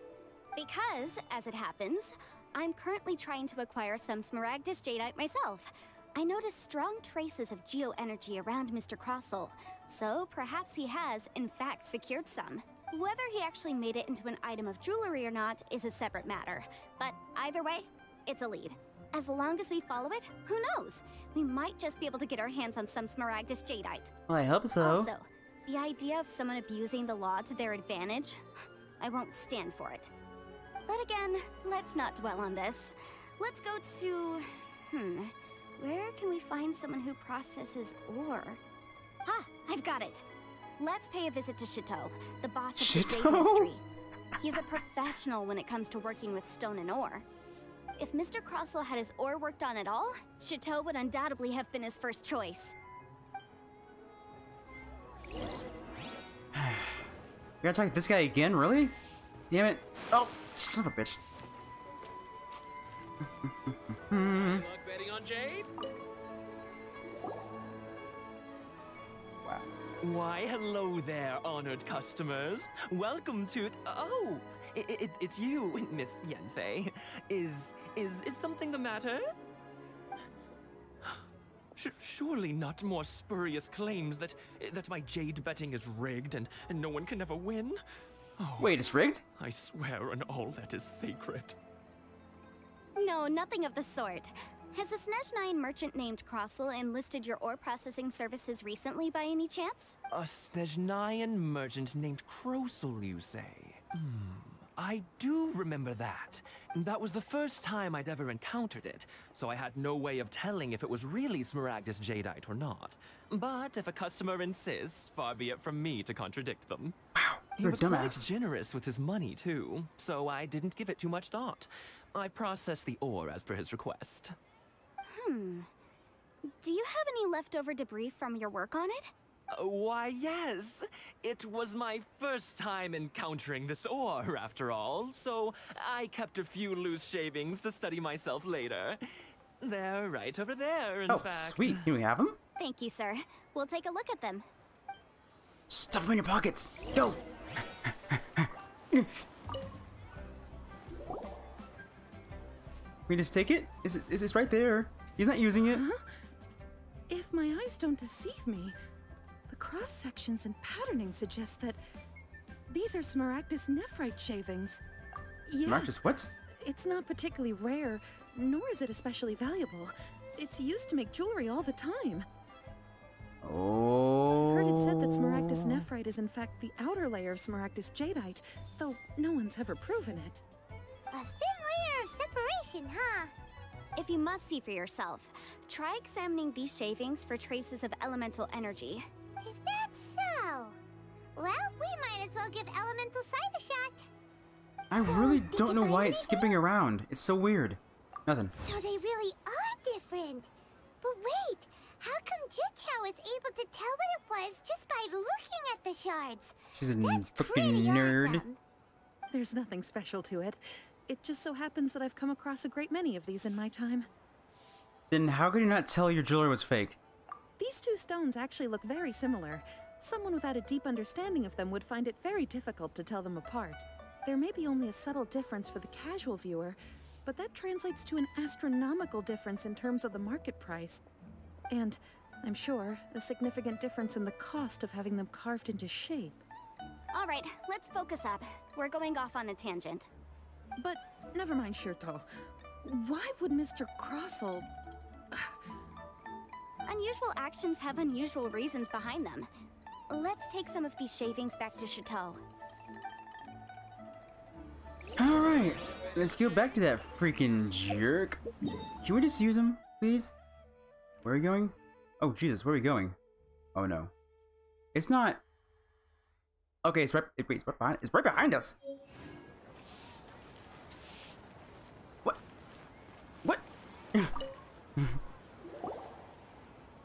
Because, as it happens, I'm currently trying to acquire some Smaragdus Jadeite myself. I noticed strong traces of geo-energy around Mr. Crossel, so perhaps he has, in fact, secured some. Whether he actually made it into an item of jewelry or not is a separate matter, but either way, it's a lead. As long as we follow it, who knows? We might just be able to get our hands on some Smaragdus Jadeite.
Well, I hope so.
Also, the idea of someone abusing the law to their advantage, I won't stand for it. But again, let's not dwell on this. Let's go to... where can we find someone who processes ore? Ha! I've got it! Let's pay a visit to Chateau, the boss of the Jade Mystery. He's a professional when it comes to working with stone and ore. If Mr. Crossel had his ore worked on at all, Chateau would undoubtedly have been his first choice.
You gotta talk to this guy again? Really? Damn it. Oh, son of a bitch.
Luck betting on Jade?
Wow.
Why, hello there, honored customers. Welcome to... Oh, it's you, Miss Yanfei. Is something the matter? Surely not more spurious claims that my jade betting is rigged and no one can ever win? Oh,
wait, it's rigged?
I swear on all that is sacred.
No, nothing of the sort. Has a Snezhnine merchant named Crossel enlisted your ore processing services recently by any chance?
A Snezhnine merchant named Crossel, you say? I do remember that. That was the first time I'd ever encountered it, so I had no way of telling if it was really Smaragdus Jadeite or not. But if a customer insists, far be it from me to contradict them.
Wow,
He
you're
was
a
quite
dumbass.
generous with his money, too, so I didn't give it too much thought. I processed the ore as per his request.
Do you have any leftover debris from your work on it?
Why, yes. It was my first time encountering this ore, after all, so I kept a few loose shavings to study myself later. They're right over there, in fact.
Oh, sweet. Can we have them?
Thank you, sir. We'll take a look at them.
Stuff them in your pockets. Go! We just take it? It's right there. He's not using it.
Huh? If my eyes don't deceive me, the cross-sections and patterning suggest that these are Smaragdus nephrite shavings. Yes,
Smaragdus what?
it's not particularly rare, nor is it especially valuable. It's used to make jewelry all the time.
Oh.
I've heard it said that Smaragdus nephrite is in fact the outer layer of Smaragdus jadeite, though no one's ever proven it.
A thin layer of separation, huh?
If you must see for yourself, try examining these shavings for traces of elemental energy.
Is that so? Well, we might as well give elemental sight a shot.
I really don't know why it's skipping around. It's so weird. Nothing.
So they really are different. But wait, how come Jichao was able to tell what it was just by looking at the shards?
She's a freaking nerd.
Awesome.
There's nothing special to it. It just so happens that I've come across a great many of these in my time.
Then how could you not tell your jewelry was fake?
These two stones actually look very similar. Someone without a deep understanding of them would find it very difficult to tell them apart. There may be only a subtle difference for the casual viewer, but that translates to an astronomical difference in terms of the market price. And, I'm sure, a significant difference in the cost of having them carved into shape.
All right, let's focus up. We're going off on a tangent.
But, never mind, Shirto. Why would Mr. Crossell...
Unusual actions have unusual reasons behind them. Let's take some of these shavings back to Chateau.
Alright, let's go back to that freaking jerk. Can we just use him, please? Where are we going? Oh, Jesus, where are we going? Oh, no. It's not... Okay, it's right, wait, it's right behind us! What? What?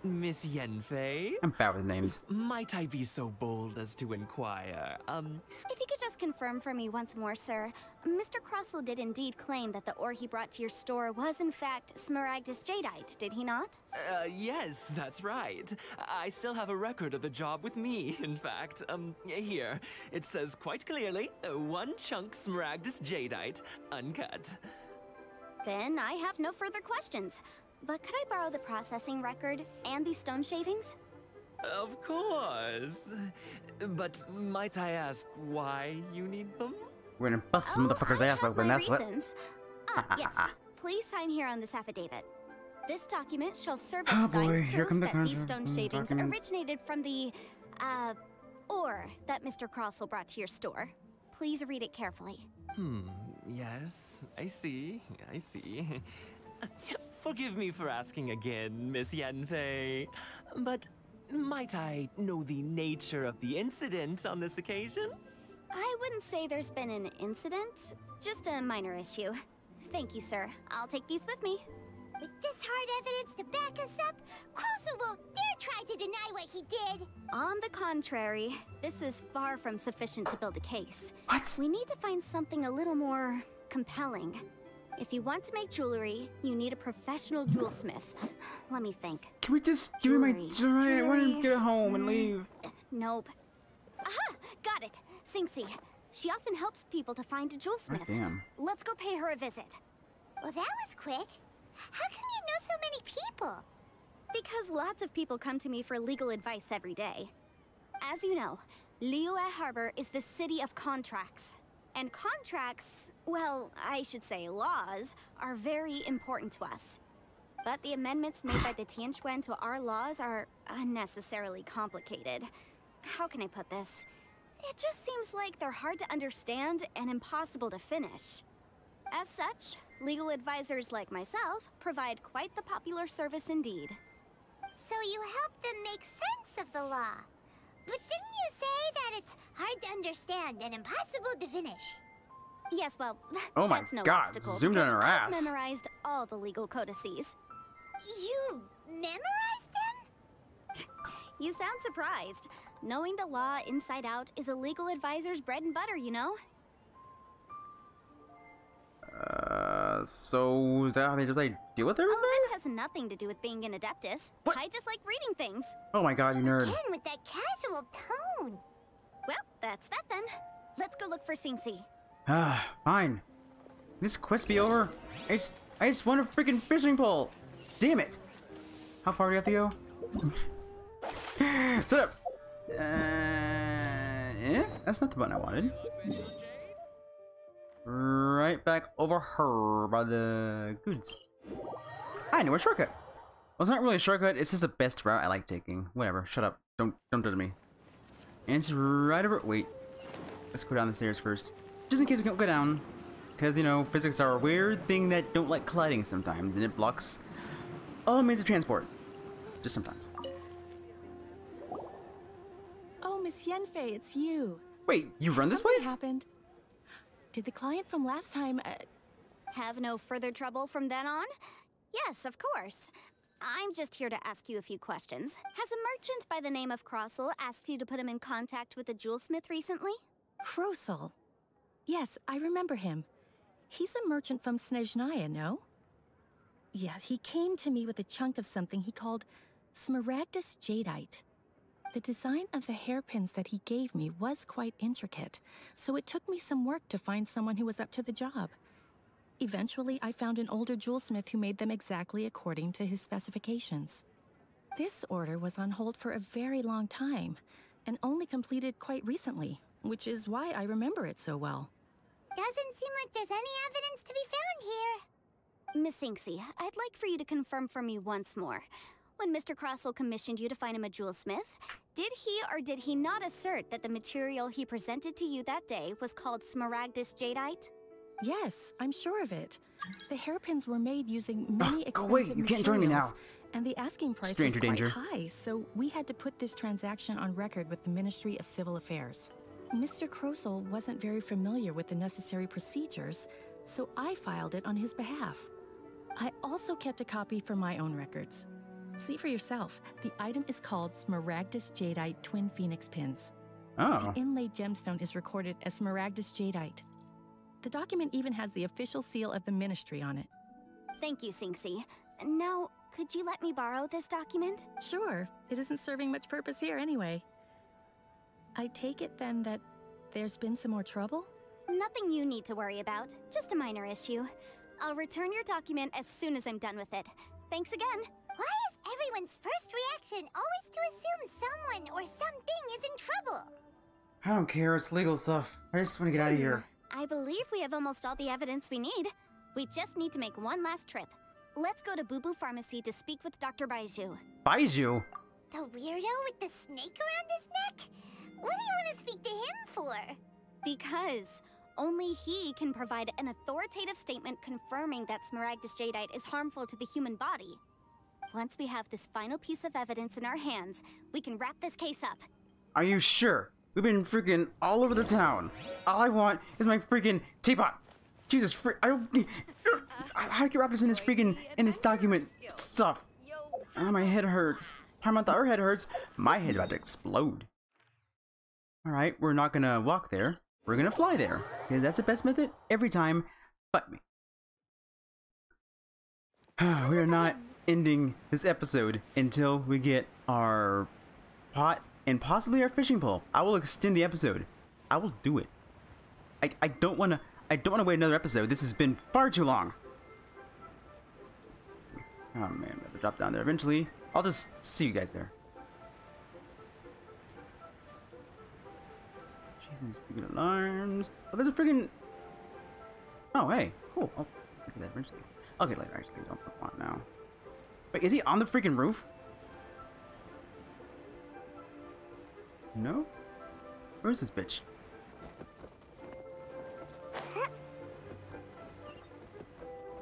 Miss Yanfei?
I'm bad with names.
Might I be so bold as to inquire,
If you could just confirm for me once more, sir. Mr. Crossell did indeed claim that the ore he brought to your store was in fact Smaragdus jadeite, did he not?
Yes, that's right. I still have a record of the job with me, in fact. Here. It says quite clearly, 1 chunk Smaragdus jadeite, uncut.
Then I have no further questions. But could I borrow the processing record and these stone shavings?
Of course. But might I ask why you need them?
We're gonna bust some motherfucker's ass open, that's what.
Yes. Please sign here on this affidavit. This document shall serve
Oh
as
boy,
signed
here come
proof
the
that these stone
contracts and
shavings
documents.
originated from the, ore that Mr. Crossell brought to your store. Please read it carefully.
Yes, I see. Forgive me for asking again, Miss Yanfei, but might I know the nature of the incident on this occasion?
I wouldn't say there's been an incident, just a minor issue. Thank you, sir. I'll take these with me.
With this hard evidence to back us up, Crossell won't dare try to deny what he did.
On the contrary, this is far from sufficient to build a case.
What?
We need to find something a little more compelling. If you want to make jewelry, you need a professional jewelsmith. Let me think.
Can we just do my jewelry? I want to get home and leave.
Nope. Aha! Got it. Singsi. She often helps people to find a jewelsmith.
Oh, damn.
Let's go pay her a visit.
Well, that was quick. How come you know so many people?
Because lots of people come to me for legal advice every day. As you know, Liyue Harbor is the city of contracts. And contracts, well, I should say laws, are very important to us. But the amendments made by the Tianquan to our laws are unnecessarily complicated. How can I put this? It just seems like they're hard to understand and impossible to finish. As such, legal advisors like myself provide quite the popular service indeed.
So you help them make sense of the law. But didn't you say that it's hard to understand and impossible to finish?
Yes, well,
Oh my
that's no
God,
obstacle
zoomed in
because
her
I've
ass.
memorized all the legal codices.
You memorized them?
You sound surprised. Knowing the law inside out is a legal advisor's bread and butter, you know?
So is that how they deal with everything?
Oh, this has nothing to do with being an adeptus.
What?
I just like reading things.
Oh my God, you nerd.
Again with that casual tone.
Well, that's that then. Let's go look for Singsi.
Fine. This quest be over? I just want a freaking fishing pole. Damn it. How far do you have to go? Shut up. That's not the button I wanted. Right back over her by the goods. I know a shortcut. it's not really a shortcut, it's just the best route I like taking. Whatever, shut up. Don't judge me. And it's right over. Wait. Let's go down the stairs first. Just in case we don't go down. Because, you know, physics are a weird thing that don't like colliding sometimes, and it blocks all means of transport. Just sometimes.
Oh, Miss Yenfei, it's you.
Wait, you run this place?
Happened? Did the client from last time
have no further trouble from then on? Yes, of course. I'm just here to ask you a few questions. Has a merchant by the name of Crossel asked you to put him in contact with a jewelsmith recently?
Crossel? Yes, I remember him. He's a merchant from Snezhnaya, no? Yeah, he came to me with a chunk of something he called Smaragdus Jadeite. The design of the hairpins that he gave me was quite intricate, so it took me some work to find someone who was up to the job. Eventually, I found an older jewelsmith who made them exactly according to his specifications. This order was on hold for a very long time, and only completed quite recently, which is why I remember it so well.
Doesn't seem like there's any evidence to be found here.
Miss Inksy, I'd like for you to confirm for me once more. When Mr. Crossel commissioned you to find him a jewelsmith, did he or did he not assert that the material he presented to you that day was called Smaragdus Jadeite?
Yes, I'm sure of it. The hairpins were made using many expensive
go away, you can't join me now.
And the asking price
Stranger
was quite
danger.
high, so we had to put this transaction on record with the Ministry of Civil Affairs. Mr. Crossel wasn't very familiar with the necessary procedures, so I filed it on his behalf. I also kept a copy for my own records. See for yourself, the item is called Smaragdus Jadeite Twin Phoenix Pins.
Oh.
The inlaid gemstone is recorded as Smaragdus Jadeite. The document even has the official seal of the ministry on it.
Thank you, Sinksy. Now, could you let me borrow this document?
Sure. It isn't serving much purpose here anyway. I take it then that there's been some more trouble?
Nothing you need to worry about. Just a minor issue. I'll return your document as soon as I'm done with it. Thanks again.
Why is everyone's first reaction always to assume someone or something is in trouble?
I don't care, it's legal stuff. I just want to get out of here.
I believe we have almost all the evidence we need. We just need to make one last trip. Let's go to Boo Boo Pharmacy to speak with Dr. Baiju.
Baiju?
The weirdo with the snake around his neck? What do you want to speak to him for?
Because only he can provide an authoritative statement confirming that Smaragdus Jadeite is harmful to the human body. Once we have this final piece of evidence in our hands, we can wrap this case up.
Are you sure? We've been freaking all over the town. All I want is my freaking teapot. Jesus I don't... How do you get wrapped in this freaking... in this document stuff? Oh, my head hurts. Paramount, our head hurts. My head's about to explode. Alright, we're not gonna walk there. We're gonna fly there. Because that's the best method every time. But me. We are not ending this episode until we get our pot and possibly our fishing pole. I will extend the episode. I will do it. I don't wanna wait another episode. This has been far too long. Oh man, I'm gonna drop down there eventually. I'll just see you guys there. Jesus, freaking alarms. Oh, there's a freaking... Oh, hey. Cool. I'll look at that eventually. I'll get later, actually. Don't put on now. Wait, is he on the freaking roof? No? Where's this bitch?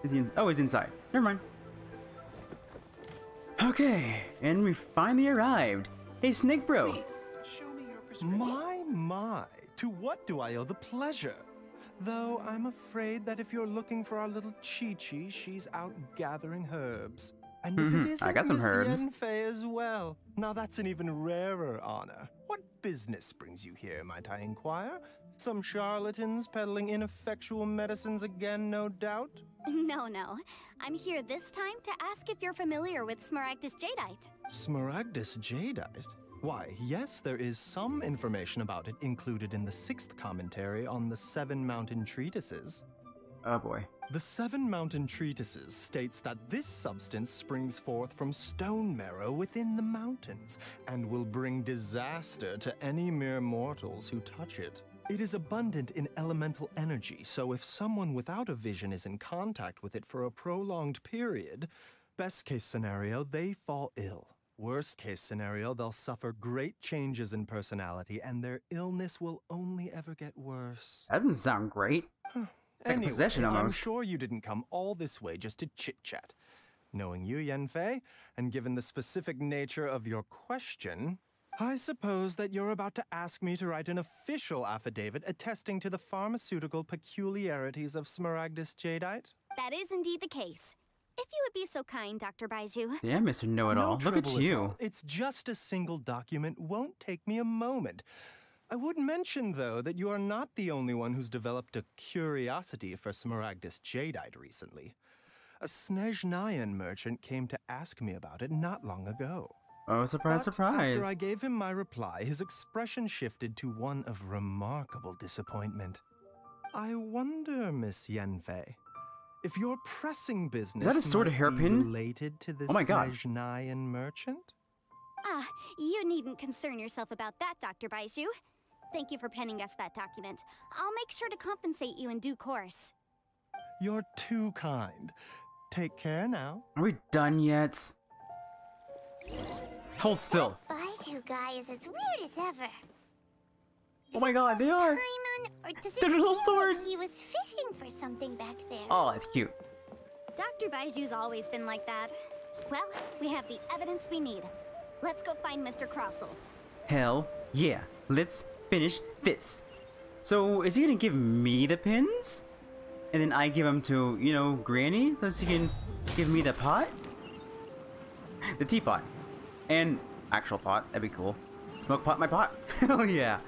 Is he in... Oh, he's inside. Never mind. Okay, and we finally arrived. Hey, Snake Bro.
Please, show me your prescription. My, to what do I owe the pleasure? Though I'm afraid that if you're looking for our little Chi-Chi, she's out gathering herbs. And if it isn't
I got some
Miss
herbs.
Yenfei as well. Now that's an even rarer honor. What business brings you here, might I inquire? Some charlatans peddling ineffectual medicines again, no doubt?
No. I'm here this time to ask if you're familiar with Smaragdus Jadeite.
Smaragdus Jadeite? Why, yes, there is some information about it included in the 6th commentary on the 7 Mountain Treatises.
Oh boy.
The 7 Mountain Treatises states that this substance springs forth from stone marrow within the mountains and will bring disaster to any mere mortals who touch it. It is abundant in elemental energy, so if someone without a vision is in contact with it for a prolonged period, Best case scenario, they fall ill. Worst case scenario, they'll suffer great changes in personality, and their illness will only ever get worse.
That doesn't sound great. It's like a possession almost.
I'm sure you didn't come all this way just to chit-chat. Knowing you, Yanfei, and given the specific nature of your question, I suppose that you're about to ask me to write an official affidavit attesting to the pharmaceutical peculiarities of Smaragdus jadeite?
That is indeed the case. If you would be so kind, Dr. Baiju.
Yeah, Mr. Know-it-all. Look at you.
It's just a single document. Won't take me a moment. I would mention, though, that you are not the only one who's developed a curiosity for Smaragdus jadeite recently. A Snezhnayan merchant came to ask me about it not long ago.
Oh, surprise, surprise.
After I gave him my reply, his expression shifted to one of remarkable disappointment. I wonder, Miss Yanfei, if your pressing business
is that a sort of hairpin
related to this Snezhnayan merchant?
Ah, you needn't concern yourself about that, Dr. Baiju. Thank you for penning us that document. I'll make sure to compensate you in due course.
You're too kind. Take care now.
Are we done yet? Hold still.
That Baiju guy is as weird as ever.
Oh my god, they are.
Paimon, or does it
They're little
feel
swords.
like he was fishing for something back there?
Oh, that's cute.
Dr. Baiju's always been like that. Well, we have the evidence we need. Let's go find Mr. Crossell.
Hell yeah. Let's finish this. So, is he gonna give me the pins? And then I give them to, you know, Granny? So she can give me the pot? The teapot. And actual pot. That'd be cool. Smoke pot my pot? Hell yeah.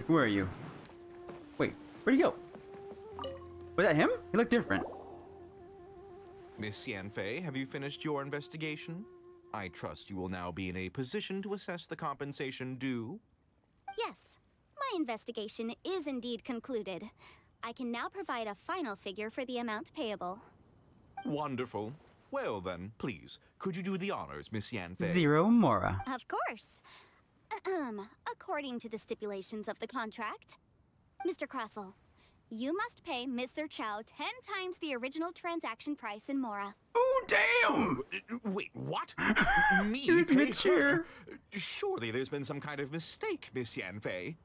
Where are you? Wait, where'd he go? Was that him? He looked different.
Miss Yanfei, have you finished your investigation? I trust you will now be in a position to assess the compensation due.
Yes, my investigation is indeed concluded. I can now provide a final figure for the amount payable.
Wonderful. Well then, please, could you do the honors, Miss Yanfei?
Xero Mora.
Of course. According to the stipulations of the contract, Mr. Crossell, you must pay Mr. Chow 10 times the original transaction price in Mora.
Oh, damn!
Wait, what? Me
Here's
pay
mature.
her? Surely there's been some kind of mistake, Miss Yanfei.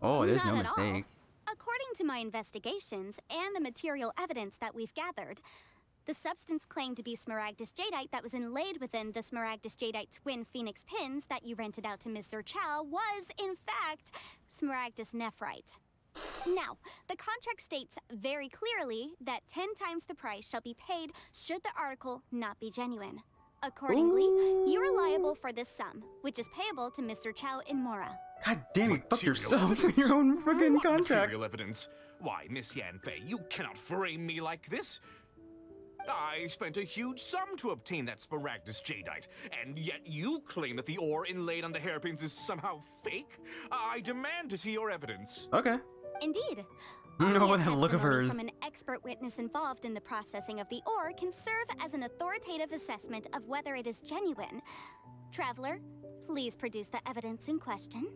Oh, there's
Not
no
at all.
mistake.
According to my investigations and the material evidence that we've gathered, the substance claimed to be Smaragdus jadeite that was inlaid within the Smaragdus jadeite twin phoenix pins that you rented out to Mr. Chow was, in fact, Smaragdus nephrite. Now, the contract states very clearly that 10 times the price shall be paid should the article not be genuine. Accordingly, you are liable for this sum, which is payable to Mr. Chow in Mora.
God damn, you fucked yourself with your own friggin' contract.
Material evidence? Why, Miss Yanfei, you cannot frame me like this. I spent a huge sum to obtain that Smaragdus jadeite, and yet you claim that the ore inlaid on the hairpins is somehow fake? I demand to see your evidence.
Okay.
Indeed.
No, that look of
Testimony
hers.
from an expert witness involved in the processing of the ore can serve as an authoritative assessment of whether it is genuine. Traveler, please produce the evidence in question.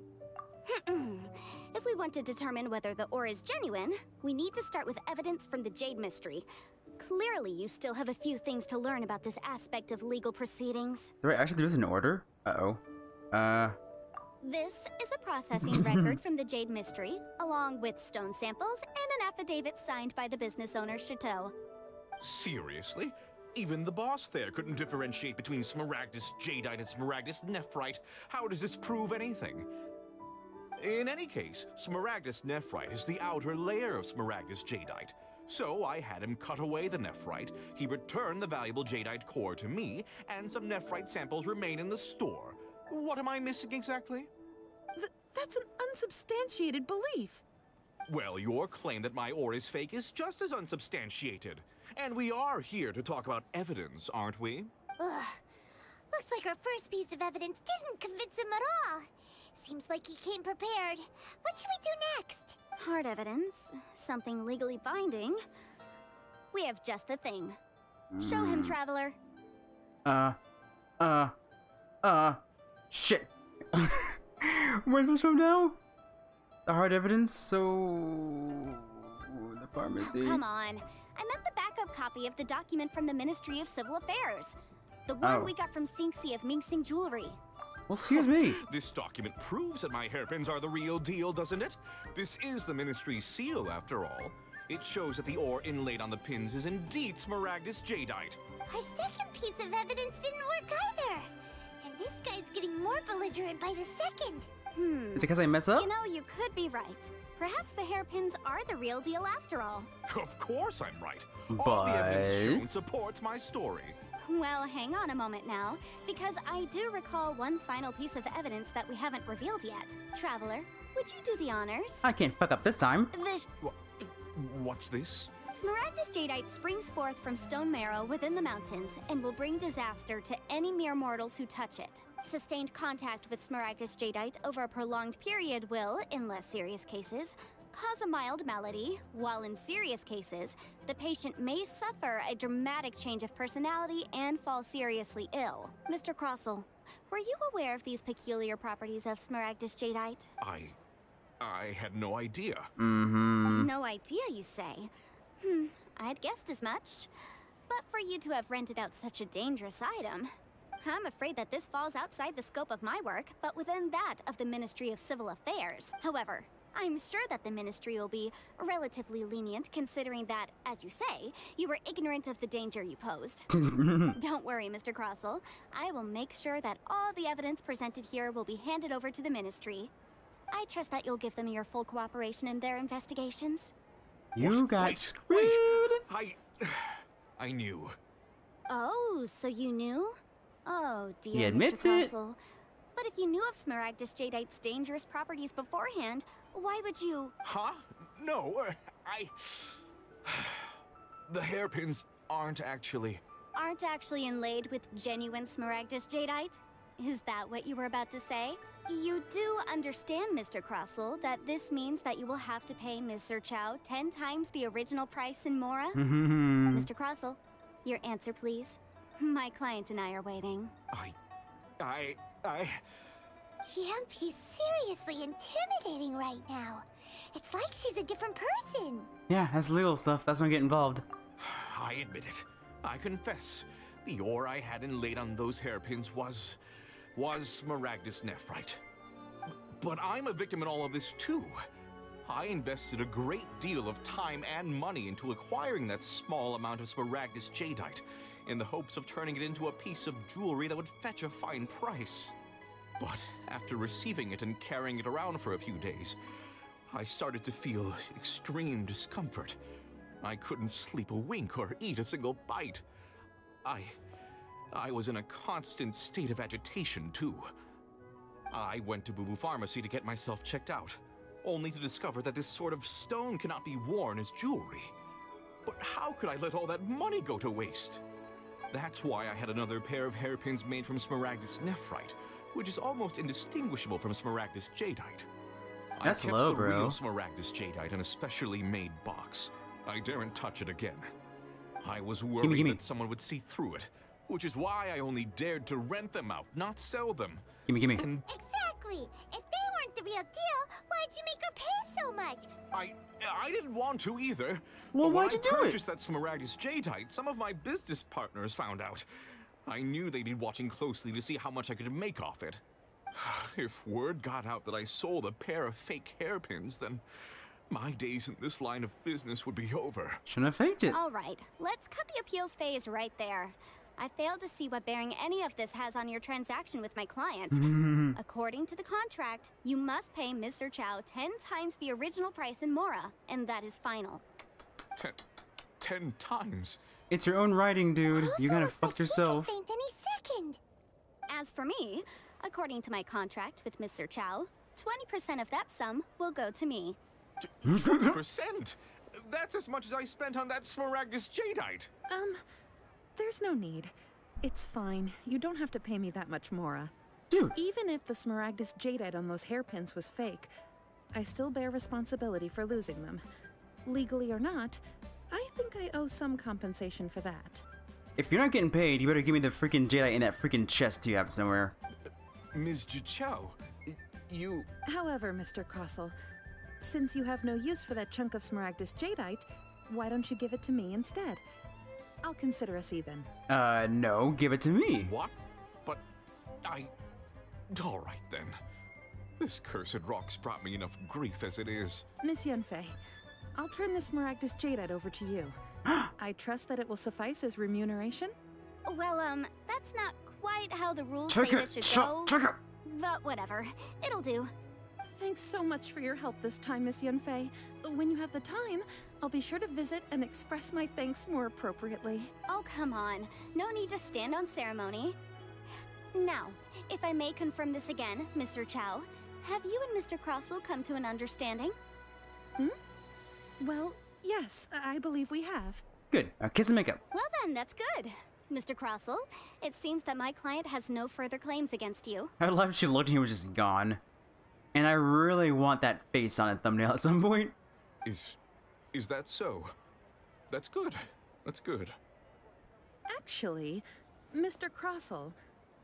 If we want to determine whether the ore is genuine, we need to start with evidence from the Jade Mystery. Clearly, you still have a few things to learn about this aspect of legal proceedings.
Do I actually do this in order? Uh-oh.
This is a processing record from the Jade Mystery, along with stone samples and an affidavit signed by the business owner, Chateau.
Seriously? Even the boss there couldn't differentiate between Smaragdus jadeite and Smaragdus nephrite. How does this prove anything? In any case, Smaragdus nephrite is the outer layer of Smaragdus jadeite. So I had him cut away the nephrite, he returned the valuable jadeite core to me, and some nephrite samples remain in the store. What am I missing exactly?
That's an unsubstantiated belief.
Well, your claim that my ore is fake is just as unsubstantiated. And we are here to talk about evidence, aren't we?
Ugh. Looks like our first piece of evidence didn't convince him at all. Seems like he came prepared. What should we do next?
Hard evidence, something legally binding. We have just the thing. Show him, Traveler.
Shit. Where am I from now? The hard evidence, so... the pharmacy.
Come on. I meant the backup copy of the document from the Ministry of Civil Affairs. The one we got from Xingxi of Mingxing Jewelry.
Well, excuse me.
This document proves that my hairpins are the real deal, doesn't it? This is the Ministry's seal, after all. It shows that the ore inlaid on the pins is indeed Smaragdus Jadeite.
Our second piece of evidence didn't work either. And this guy's getting more belligerent by the second.
Is it because I mess up?
You know, you could be right. Perhaps the hairpins are the real deal after all.
Of course I'm right. All the evidence shown supports my story.
Well, hang on a moment now, because I do recall one final piece of evidence that we haven't revealed yet. Traveler, would you do the honors?
I can't fuck up this time.
What's this?
Smaragdus Jadeite springs forth from stone marrow within the mountains and will bring disaster to any mere mortals who touch it. Sustained contact with Smaragdus Jadeite over a prolonged period will, in less serious cases, cause a mild malady, while in serious cases, the patient may suffer a dramatic change of personality and fall seriously ill. Mr. Crossell, were you aware of these peculiar properties of Smaragdus Jadeite?
I had no idea.
No idea, you say? I'd guessed as much. But for you to have rented out such a dangerous item, I'm afraid that this falls outside the scope of my work, but within that of the Ministry of Civil Affairs. However, I'm sure that the Ministry will be relatively lenient, considering that, as you say, you were ignorant of the danger you posed. Don't worry, Mr. Crossell. I will make sure that all the evidence presented here will be handed over to the Ministry. I trust that you'll give them your full cooperation in their investigations.
You got screwed.
I knew.
Oh, so you knew? Oh, dear,
He admits
Mr.
it.
Crossell. But if you knew of Smaragdus Jadeite's dangerous properties beforehand, why would you...
Huh? No, The hairpins aren't actually
inlaid with genuine Smaragdus Jadeite? Is that what you were about to say? You do understand, Mr. Crossell, that this means that you will have to pay Ms. Xerø-Time 10 times the original price in Mora? Mr. Crossell, your answer, please. My client and I are waiting.
Yep, he's seriously intimidating right now. It's like she's a different person.
Yeah, that's legal stuff. That's not get involved.
I admit it. I confess. The ore I had inlaid on those hairpins was Smaragdus Nephrite. But I'm a victim in all of this too. I invested a great deal of time and money into acquiring that small amount of Smaragdus Jadeite, in the hopes of turning it into a piece of jewelry that would fetch a fine price. But after receiving it and carrying it around for a few days, I started to feel extreme discomfort. I couldn't sleep a wink or eat a single bite. I was in a constant state of agitation, too. I went to Boo Boo Pharmacy to get myself checked out, only to discover that this sort of stone cannot be worn as jewelry. But how could I let all that money go to waste? That's why I had another pair of hairpins made from Smaragdus Nephrite, which is almost indistinguishable from Smaragdus Jadeite.
That's
I kept
low,
the
bro.
real Smaragdus Jadeite in a specially made box. I daren't touch it again. I was worried that someone would see through it, which is why I only dared to rent them out, not sell them.
Gimme.
Exactly. If they weren't the real deal, why'd you make her pay so much?
I didn't want to either.
Well,
but
why'd you
when I
do it?
purchased that Smaragdus Jadeite, some of my business partners found out. I knew they'd be watching closely to see how much I could make off it. If word got out that I sold a pair of fake hairpins, then my days in this line of business would be over.
Shouldn't have faked it.
All right, let's cut the appeals phase right there. I failed to see what bearing any of this has on your transaction with my client. According to the contract, you must pay Ms. Xerø-Time 10 times the original price in Mora, and that is final.
10 times?
It's your own writing, dude. You kind of fucked yourself.
Faint any second.
As for me, according to my contract with Ms. Xerø-Time, 20% of that sum will go to me.
20%? That's as much as I spent on that Smaragdus Jadeite.
There's no need. It's fine. You don't have to pay me that much, Mora.
Dude.
Even if the Smaragdus Jadeite on those hairpins was fake, I still bear responsibility for losing them. Legally or not, I think I owe some compensation for that.
If you're not getting paid, you better give me the freaking Jadeite in that freaking chest you have somewhere.
Ms. Xerø-Time, you...
However, Mr. Crossell, since you have no use for that chunk of Smaragdus Jadeite, why don't you give it to me instead? I'll consider us even.
No, give it to me.
What? But I... All right, then. This cursed rock's brought me enough grief as it is.
Miss Yunfei, I'll turn this Smaragdus Jadeite over to you. I trust that it will suffice as remuneration?
Well, that's not quite how the rules say this should go. But whatever. It'll do.
Thanks so much for your help this time, Miss Yunfei. When you have the time, I'll be sure to visit and express my thanks more appropriately.
Oh, come on. No need to stand on ceremony. Now, if I may confirm this again, Mr. Chow, have you and Mr. Crossell come to an understanding?
Well, yes, I believe we have.
Good. Kiss and make up.
Well then, that's good. Mr. Crossell, it seems that my client has no further claims against you.
I love she looked and he was just gone. And I really want that face on a thumbnail at some point.
Is that so? That's good. That's good.
Actually, Mr. Crossell,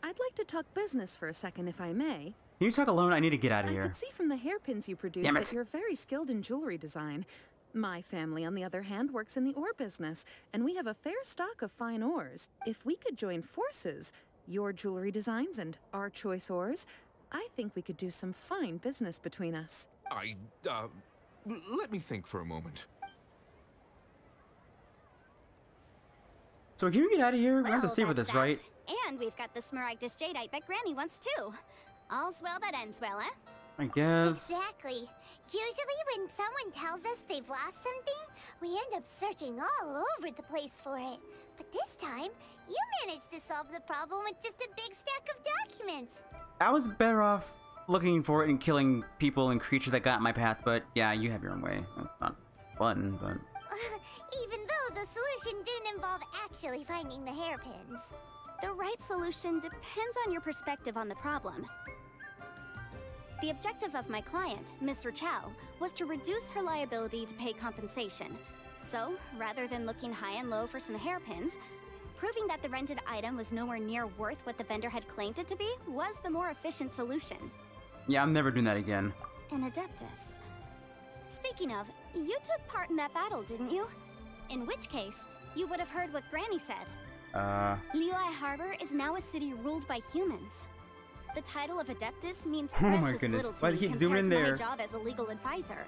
I'd like to talk business for a second, if I may.
Can you talk alone? I need to get out of here.
I could see from the hairpins you produce that you're very skilled in jewelry design. My family, on the other hand, works in the ore business, and we have a fair stock of fine ores. If we could join forces, your jewelry designs and our choice ores, I think we could do some fine business between us.
Let me think for a moment.
So can we get out of here? We have to
Well,
save with
that's
this, right?
And we've got the Smaragdus Jadeite that Granny wants too. All's well that ends well, eh?
I guess.
Exactly. Usually when someone tells us they've lost something, we end up searching all over the place for it. But this time, you managed to solve the problem with just a big stack of documents.
I was better off looking for it and killing people and creatures that got in my path, but yeah, you have your own way. It's not fun, but...
Even though the solution didn't involve actually finding the hairpins.
The right solution depends on your perspective on the problem. The objective of my client, Mr. Chow, was to reduce her liability to pay compensation. So, rather than looking high and low for some hairpins, proving that the rented item was nowhere near worth what the vendor had claimed it to be was the more efficient solution.
Yeah, I'm never doing that again.
An Adeptus. Speaking of, you took part in that battle, didn't you? In which case, you would have heard what Granny said. Liyue Harbor is now a city ruled by humans. The title of Adeptus means precious little to me compared to my job as a legal advisor.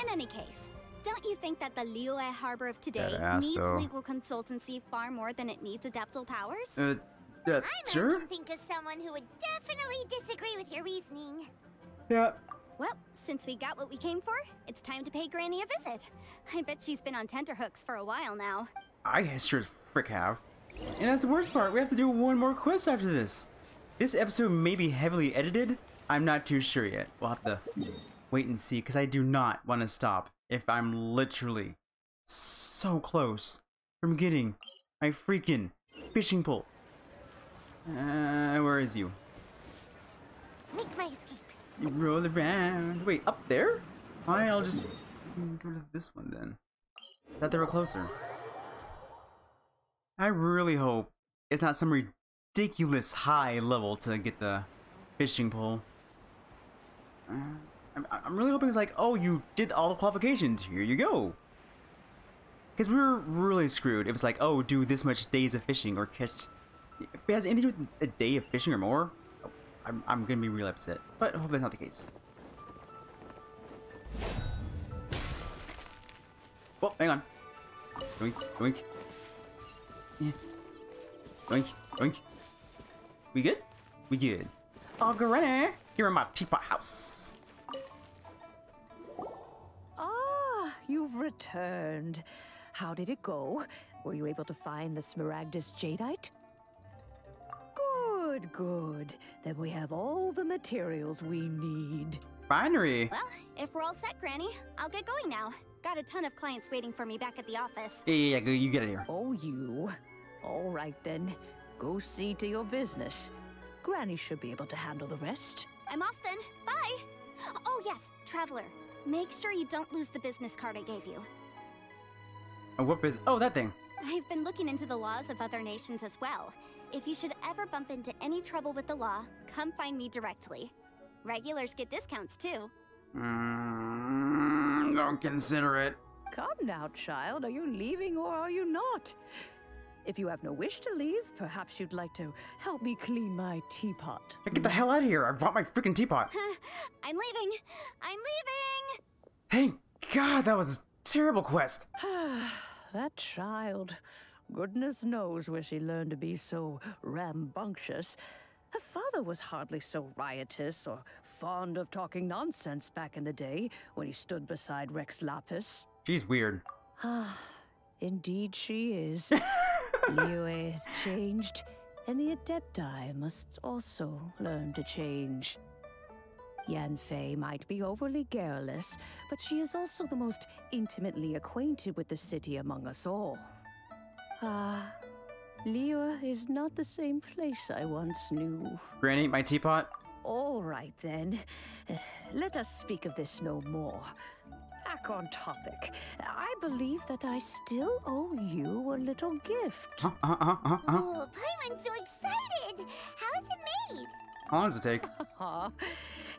In any case, don't you think that the Liyue Harbor of today needs legal consultancy far more than it needs adeptal powers?
Sure. I can think of someone who would definitely disagree with your reasoning.
Yeah.
Well, since we got what we came for, it's time to pay Granny a visit. I bet she's been on tenterhooks for a while now.
I sure as frick have. And that's the worst part, we have to do one more quest after this. This episode may be heavily edited. I'm not too sure yet. We'll have to wait and see, because I do not want to stop if I'm literally so close from getting my freaking fishing pole. Where is you?
Make my escape.
You roll around. Wait, up there? Fine, I'll just go to this one then. Thought they were closer. I really hope it's not some ridiculous high level to get the fishing pole. I'm really hoping it's like, oh, you did all the qualifications, here you go. Because we were really screwed if it's like, oh, do this much days of fishing or catch. If it has anything to do with a day of fishing or more, I'm gonna be real upset. But I hope that's not the case. Nice. Oh, hang on. Doink, doink. Yeah. Doink, doink. We good? We good. Oh, Granny, here in my teapot house.
Ah, you've returned. How did it go? Were you able to find the Smaragdus Jadeite? Good, good. Then we have all the materials we need.
Binary.
Well, if we're all set, Granny, I'll get going now. Got a ton of clients waiting for me back at the office.
Yeah, you get it here.
Oh, you. All right, then. Go see to your business. Granny should be able to handle the rest.
I'm off then. Bye. Oh, yes, Traveler. Make sure you don't lose the business card I gave you.
Oh, that thing.
I've been looking into the laws of other nations as well. If you should ever bump into any trouble with the law, come find me directly. Regulars get discounts too.
Don't consider it.
Come now, child. Are you leaving or are you not? If you have no wish to leave, perhaps you'd like to help me clean my teapot.
Get the hell out of here! I brought my freaking teapot!
I'm leaving! I'm leaving!
Thank God, that was a terrible quest!
That child. Goodness knows where she learned to be so rambunctious. Her father was hardly so riotous or fond of talking nonsense back in the day when he stood beside Rex Lapis.
She's weird.
Ah, indeed she is. Liyue has changed, and the Adepti must also learn to change. Yanfei might be overly garrulous, but she is also the most intimately acquainted with the city among us all. Ah, Liyue is not the same place I once knew.
Granny, my teapot?
All right then. Let us speak of this no more. Back on topic. I believe that I still owe you a little gift.
Oh, Paimon's so excited! How is it made?
How long does it take?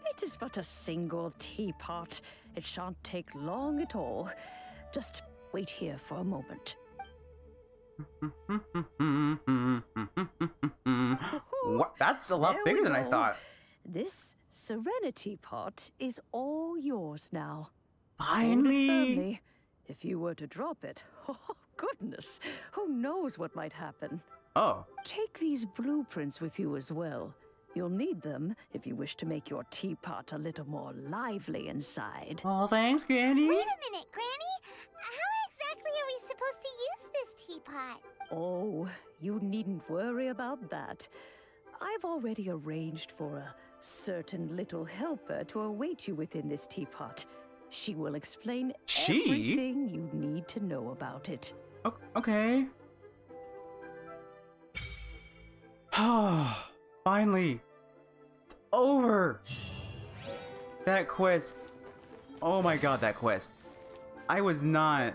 It is but a single teapot. It shan't take long at all. Just wait here for a moment.
What? That's a lot bigger than I thought.
This Serenity pot is all yours now.
Finally!
Hold it firmly. If you were to drop it, oh goodness, who knows what might happen.
Oh.
Take these blueprints with you as well. You'll need them if you wish to make your teapot a little more lively inside.
Oh, thanks, Granny.
Wait a minute, Granny. How exactly are we supposed to use this teapot?
Oh, you needn't worry about that. I've already arranged for a certain little helper to await you within this teapot. She will explain everything you need to know about it.
Okay. Finally. It's over. That quest. Oh my god, that quest. I was not...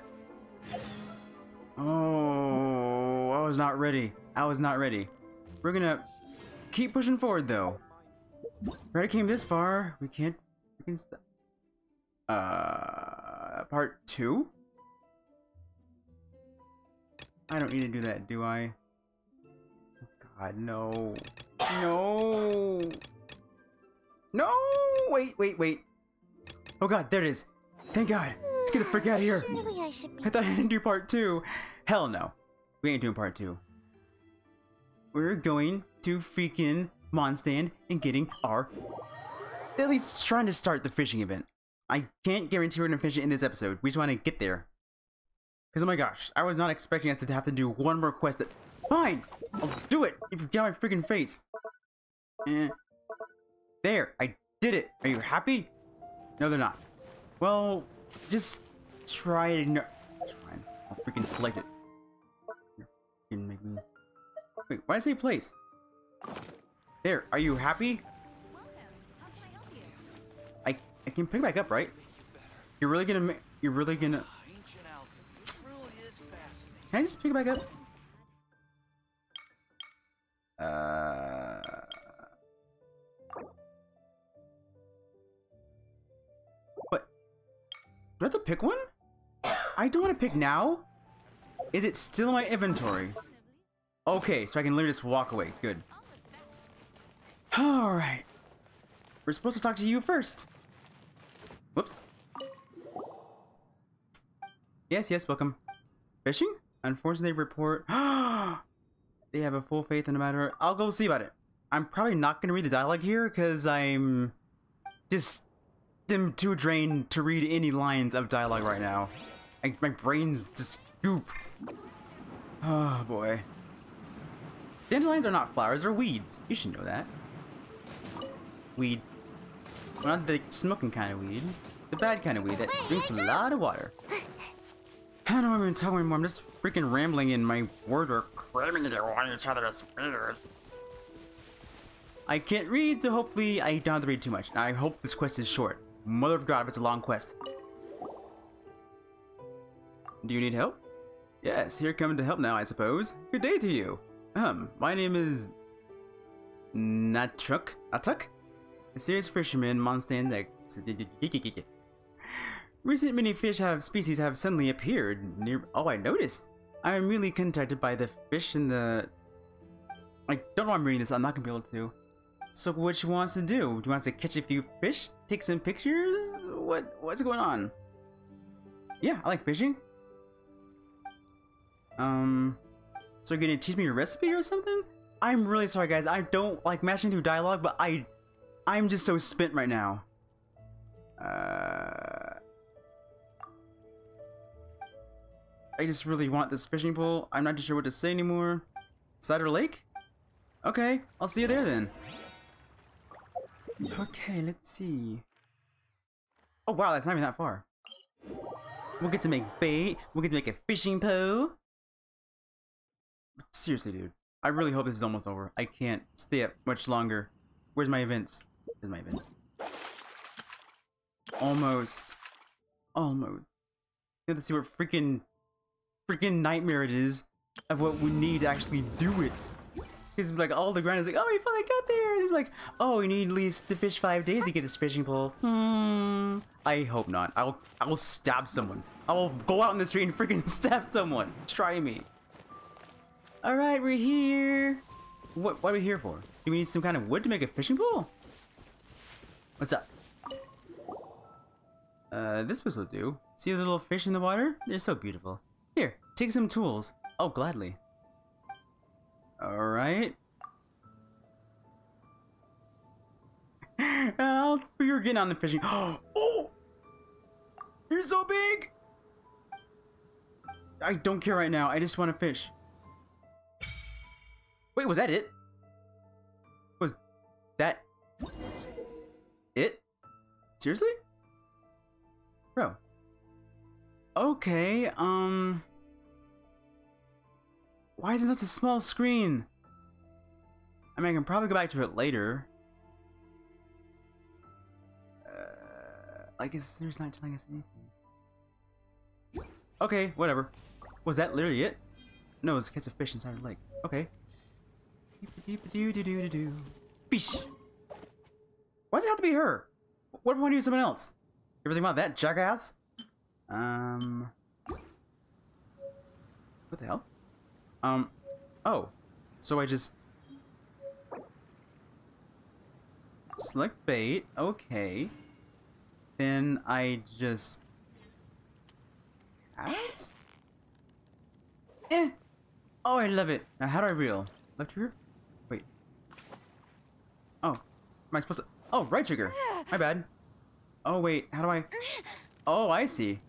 Oh, I was not ready. I was not ready. We're gonna keep pushing forward, though. We already came this far. We can stop. Part 2? I don't need to do that, do I? Oh god, no. No! No! Wait. Oh god, there it is. Thank god. Let's get the frick out of here.
Surely I should be...
I thought I didn't do part 2. Hell no. We ain't doing part 2. We're going to freaking Mondstadt and getting our... At least trying to start the fishing event. I can't guarantee we're gonna finish it in this episode. We just want to get there. Because, oh my gosh, I was not expecting us to have to do one more quest. Fine! I'll do it if you get my freaking face. There, I did it. Are you happy? No, they're not. Well, just try it. Fine. I'll freaking select it. You can make me... Wait, why did I say place? There, are you happy? I can pick back up, right? You're really gonna... Can I just pick it back up? What? Do I have to pick one? I don't want to pick now. Is it still in my inventory? Okay, so I can literally just walk away. Good. Alright. We're supposed to talk to you first. Whoops. Yes, welcome. Fishing? Unfortunately, they report... They have a full faith in the matter. I'll go see about it. I'm probably not going to read the dialogue here, because I'm... just... am too drained to read any lines of dialogue right now. My brain's just goop. Oh, boy. Dandelions are not flowers, they're weeds. You should know that. Weed. Well, not the smoking kind of weed. The bad kind of weed that drinks a lot of water. I don't know what I'm even talking anymore. I'm just freaking rambling and my words are cramming into each other. It's weird. I can't read, so hopefully I don't have to read too much. I hope this quest is short. Mother of God, if it's a long quest. Do you need help? Yes, here coming to help now, I suppose. Good day to you. My name is... Natuk? A serious fisherman, Mondstadt. Recent many fish species have suddenly appeared near... Oh, I noticed. I'm really contacted by the fish in the... I don't know why I'm reading this, I'm not gonna be able to. So what she wants to do? Do you want to catch a few fish? Take some pictures? What's going on? Yeah, I like fishing. So you're gonna teach me a recipe or something? I'm really sorry guys, I don't like mashing through dialogue, but I'm just so spent right now. I just really want this fishing pole. I'm not too sure what to say anymore. Cider Lake? Okay, I'll see you there then. Okay, let's see. Oh wow, that's not even that far. We'll get to make bait. We'll get to make a fishing pole. Seriously, dude. I really hope this is almost over. I can't stay up much longer. Where's my events? Where's my events? Almost. Almost. You have to see what freaking nightmare it is of what we need to actually do it. Because like all the grind is like, oh, we finally got there. It's like, oh, you need at least to fish 5 days to get this fishing pole. I hope not. I'll stab someone. I'll go out in the street and freaking stab someone. Try me. All right, we're here. What are we here for? Do we need some kind of wood to make a fishing pole? What's up? This will do. See the little fish in the water? They're so beautiful. Here, take some tools. Oh, gladly. Alright. You're getting on the fishing. Oh! You're so big! I don't care right now. I just want to fish. Wait, was that it? Was that it? Seriously? Bro. Okay, why is it such a small screen? I mean, I can probably go back to it later. Like, there's not telling us anything. Okay, whatever. Was that literally it? No, it's a catch of fish inside the lake. Okay. Fish. Why does it have to be her? What if I want to use someone else? You ever think about that, jackass? What the hell? Oh. So I just... select bait, okay. Then I just... cast? Oh, I love it. Now how do I reel? Left trigger? Wait. Oh. Am I supposed to... oh, right trigger. My bad. Oh, wait. How do I... oh, I see.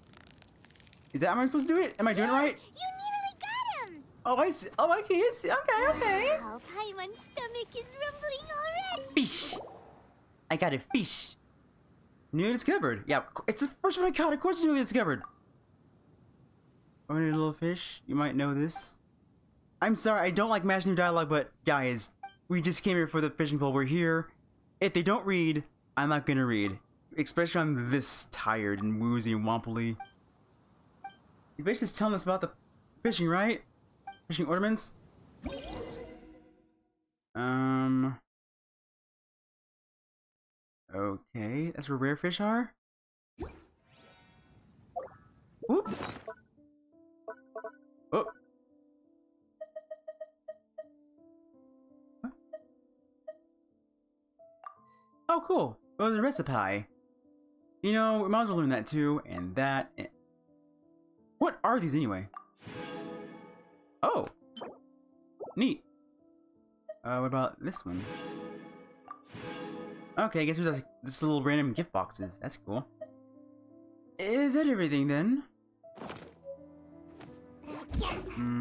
Is that how I'm supposed to do it? Am I doing it right?
You nearly got him!
Oh, I see. Oh, I can see. Okay, okay.
Wow, Paimon's stomach is rumbling already.
Fish. I got a fish. Newly discovered. Yeah, it's the first one I caught. Of course it's newly discovered. Oh, any little fish? You might know this. I'm sorry, I don't like mashing through dialogue, but guys, we just came here for the fishing pole. We're here. If they don't read, I'm not gonna read. Especially when I'm this tired and woozy and womply. He's basically just telling us about the fishing, right? Fishing ornaments? Okay, that's where rare fish are? Whoop! Oh! What? Oh, cool! Oh, there's a recipe. You know, we might as well learn that too, and that. And... what are these anyway? Oh! Neat. What about this one? Okay, I guess there's like this little random gift boxes. That's cool. Is that everything then?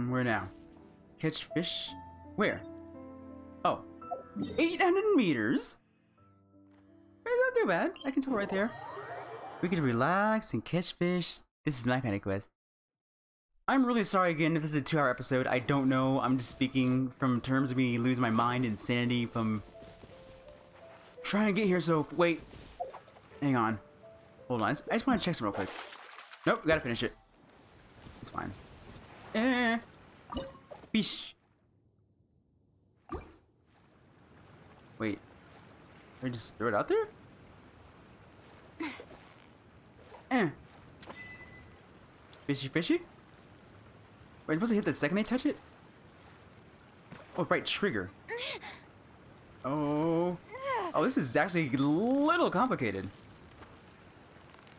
Where now? Catch fish? Where? Oh. 800 meters? It's not too bad. I can tell right there. We can relax and catch fish. This is my kind of quest. I'm really sorry again if this is a 2-hour episode. I don't know. I'm just speaking from terms of me losing my mind and sanity from trying to get here. So wait, hang on, hold on. I just want to check some real quick. Nope, we gotta finish it. It's fine. Fish. Wait, can I just throw it out there? Fishy, fishy. I supposed to hit the second they touch it? Oh, right, trigger. Oh. Oh, this is actually a little complicated.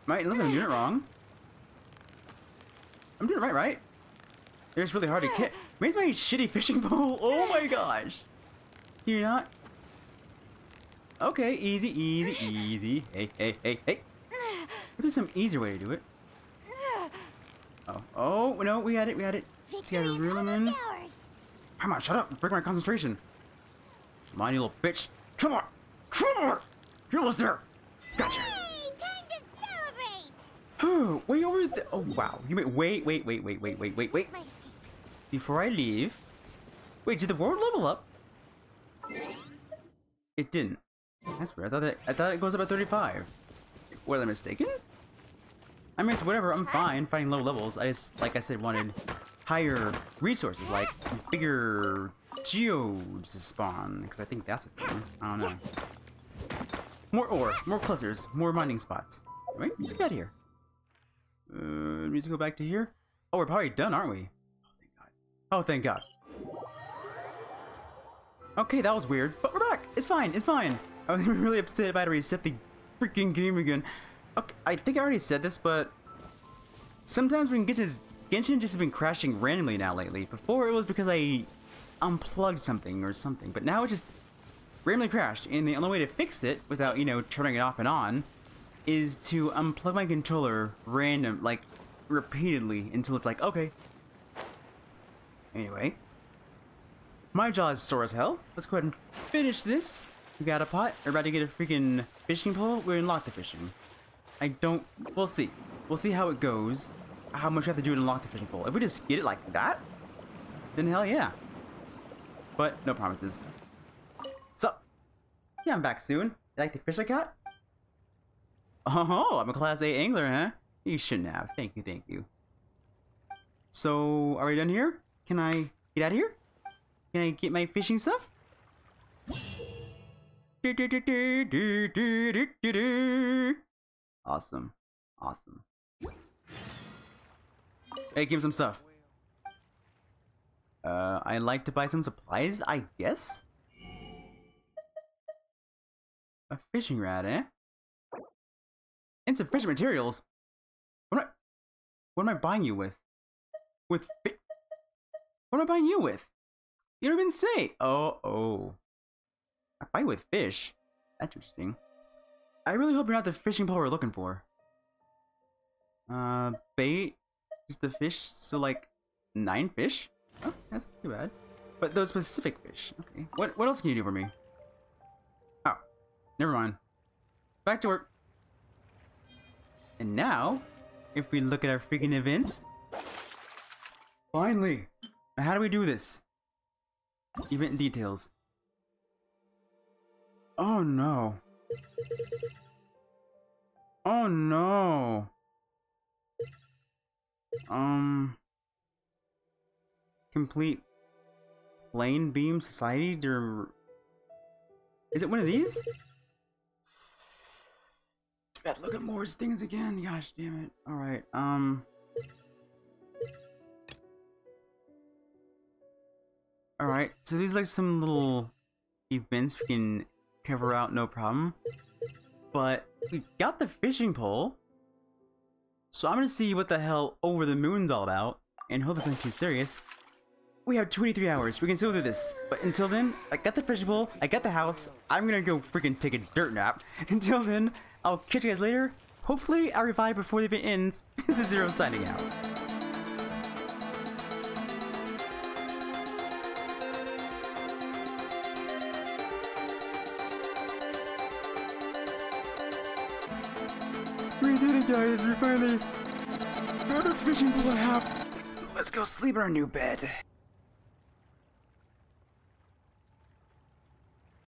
Right, unless I'm doing it wrong. I'm doing it right, right? It's really hard to catch. Where's my shitty fishing pole? Oh my gosh. You're not? Okay, easy, easy, easy. Hey, hey, hey, hey. There's some easier way to do it. Oh, oh, no, we had it, we had it.
Victory is almost ours.
Come on, shut up. Break my concentration. Come on, you little bitch. Come on. Come on. You're almost there. Gotcha.
Hey, time to celebrate.
Oh, way over there. Oh, wow. You mean, wait. Before I leave. Wait, did the world level up? It didn't. That's weird. I thought it goes up at 35. Was I mistaken? I mean, it's whatever. I'm fine fighting low levels. I just, like I said, wanted higher resources, like bigger geodes to spawn, because I think that's a thing. I don't know. More ore, more clusters, more mining spots. Right? Let's get out of here. Need to go back to here. Oh, we're probably done, aren't we? Oh, thank God. Okay, that was weird, but we're back. It's fine. It's fine. I was really upset if I had to reset the freaking game again. Okay, I think I already said this, but sometimes when Genshin just has been crashing randomly now lately. Before it was because I unplugged something or something, but now it just randomly crashed. And the only way to fix it without, you know, turning it off and on is to unplug my controller repeatedly until it's like, okay. Anyway, my jaw is sore as hell. Let's go ahead and finish this. We got a pot. We're about to get a freaking fishing pole. We're gonna unlock the fishing. We'll see. We'll see how it goes. How much we have to do to unlock the fishing pole. If we just get it like that, then hell yeah. But no promises. So, yeah, I'm back soon. You like the fish I caught? Oh, I'm a Class A angler, huh? You shouldn't have. Thank you, thank you. So, are we done here? Can I get out of here? Can I get my fishing stuff? Awesome. Awesome. Hey, give him some stuff. I'd like to buy some supplies, I guess? A fishing rod, eh? And some fishing materials. What am I buying you with? What am I buying you with? You don't even say. Oh. I buy with fish. That's interesting. I really hope you're not the fishing pole we're looking for. Bait. Just the fish. So like 9 fish? Oh, that's not too bad. But those specific fish. Okay. What else can you do for me? Oh, never mind. Back to work. And now, if we look at our freaking events. Finally! Now how do we do this? Event details. Oh no. Oh no. Complete plane beam society. Is it one of these? I have to look at Moore's things again. Gosh damn it. Alright, Alright, so these are like some little events we can cover out, no problem. But we got the fishing pole. So I'm gonna see what the hell Over the Moon's all about. And hope it's not too serious. We have 23 hours. We can still do this. But until then, I got the fishing pole. I got the house. I'm gonna go freaking take a dirt nap. Until then, I'll catch you guys later. Hopefully, I'll revive before the event ends. This is Xero signing out. We did it, guys. We finally got a fishing pole at half. Let's go sleep in our new bed.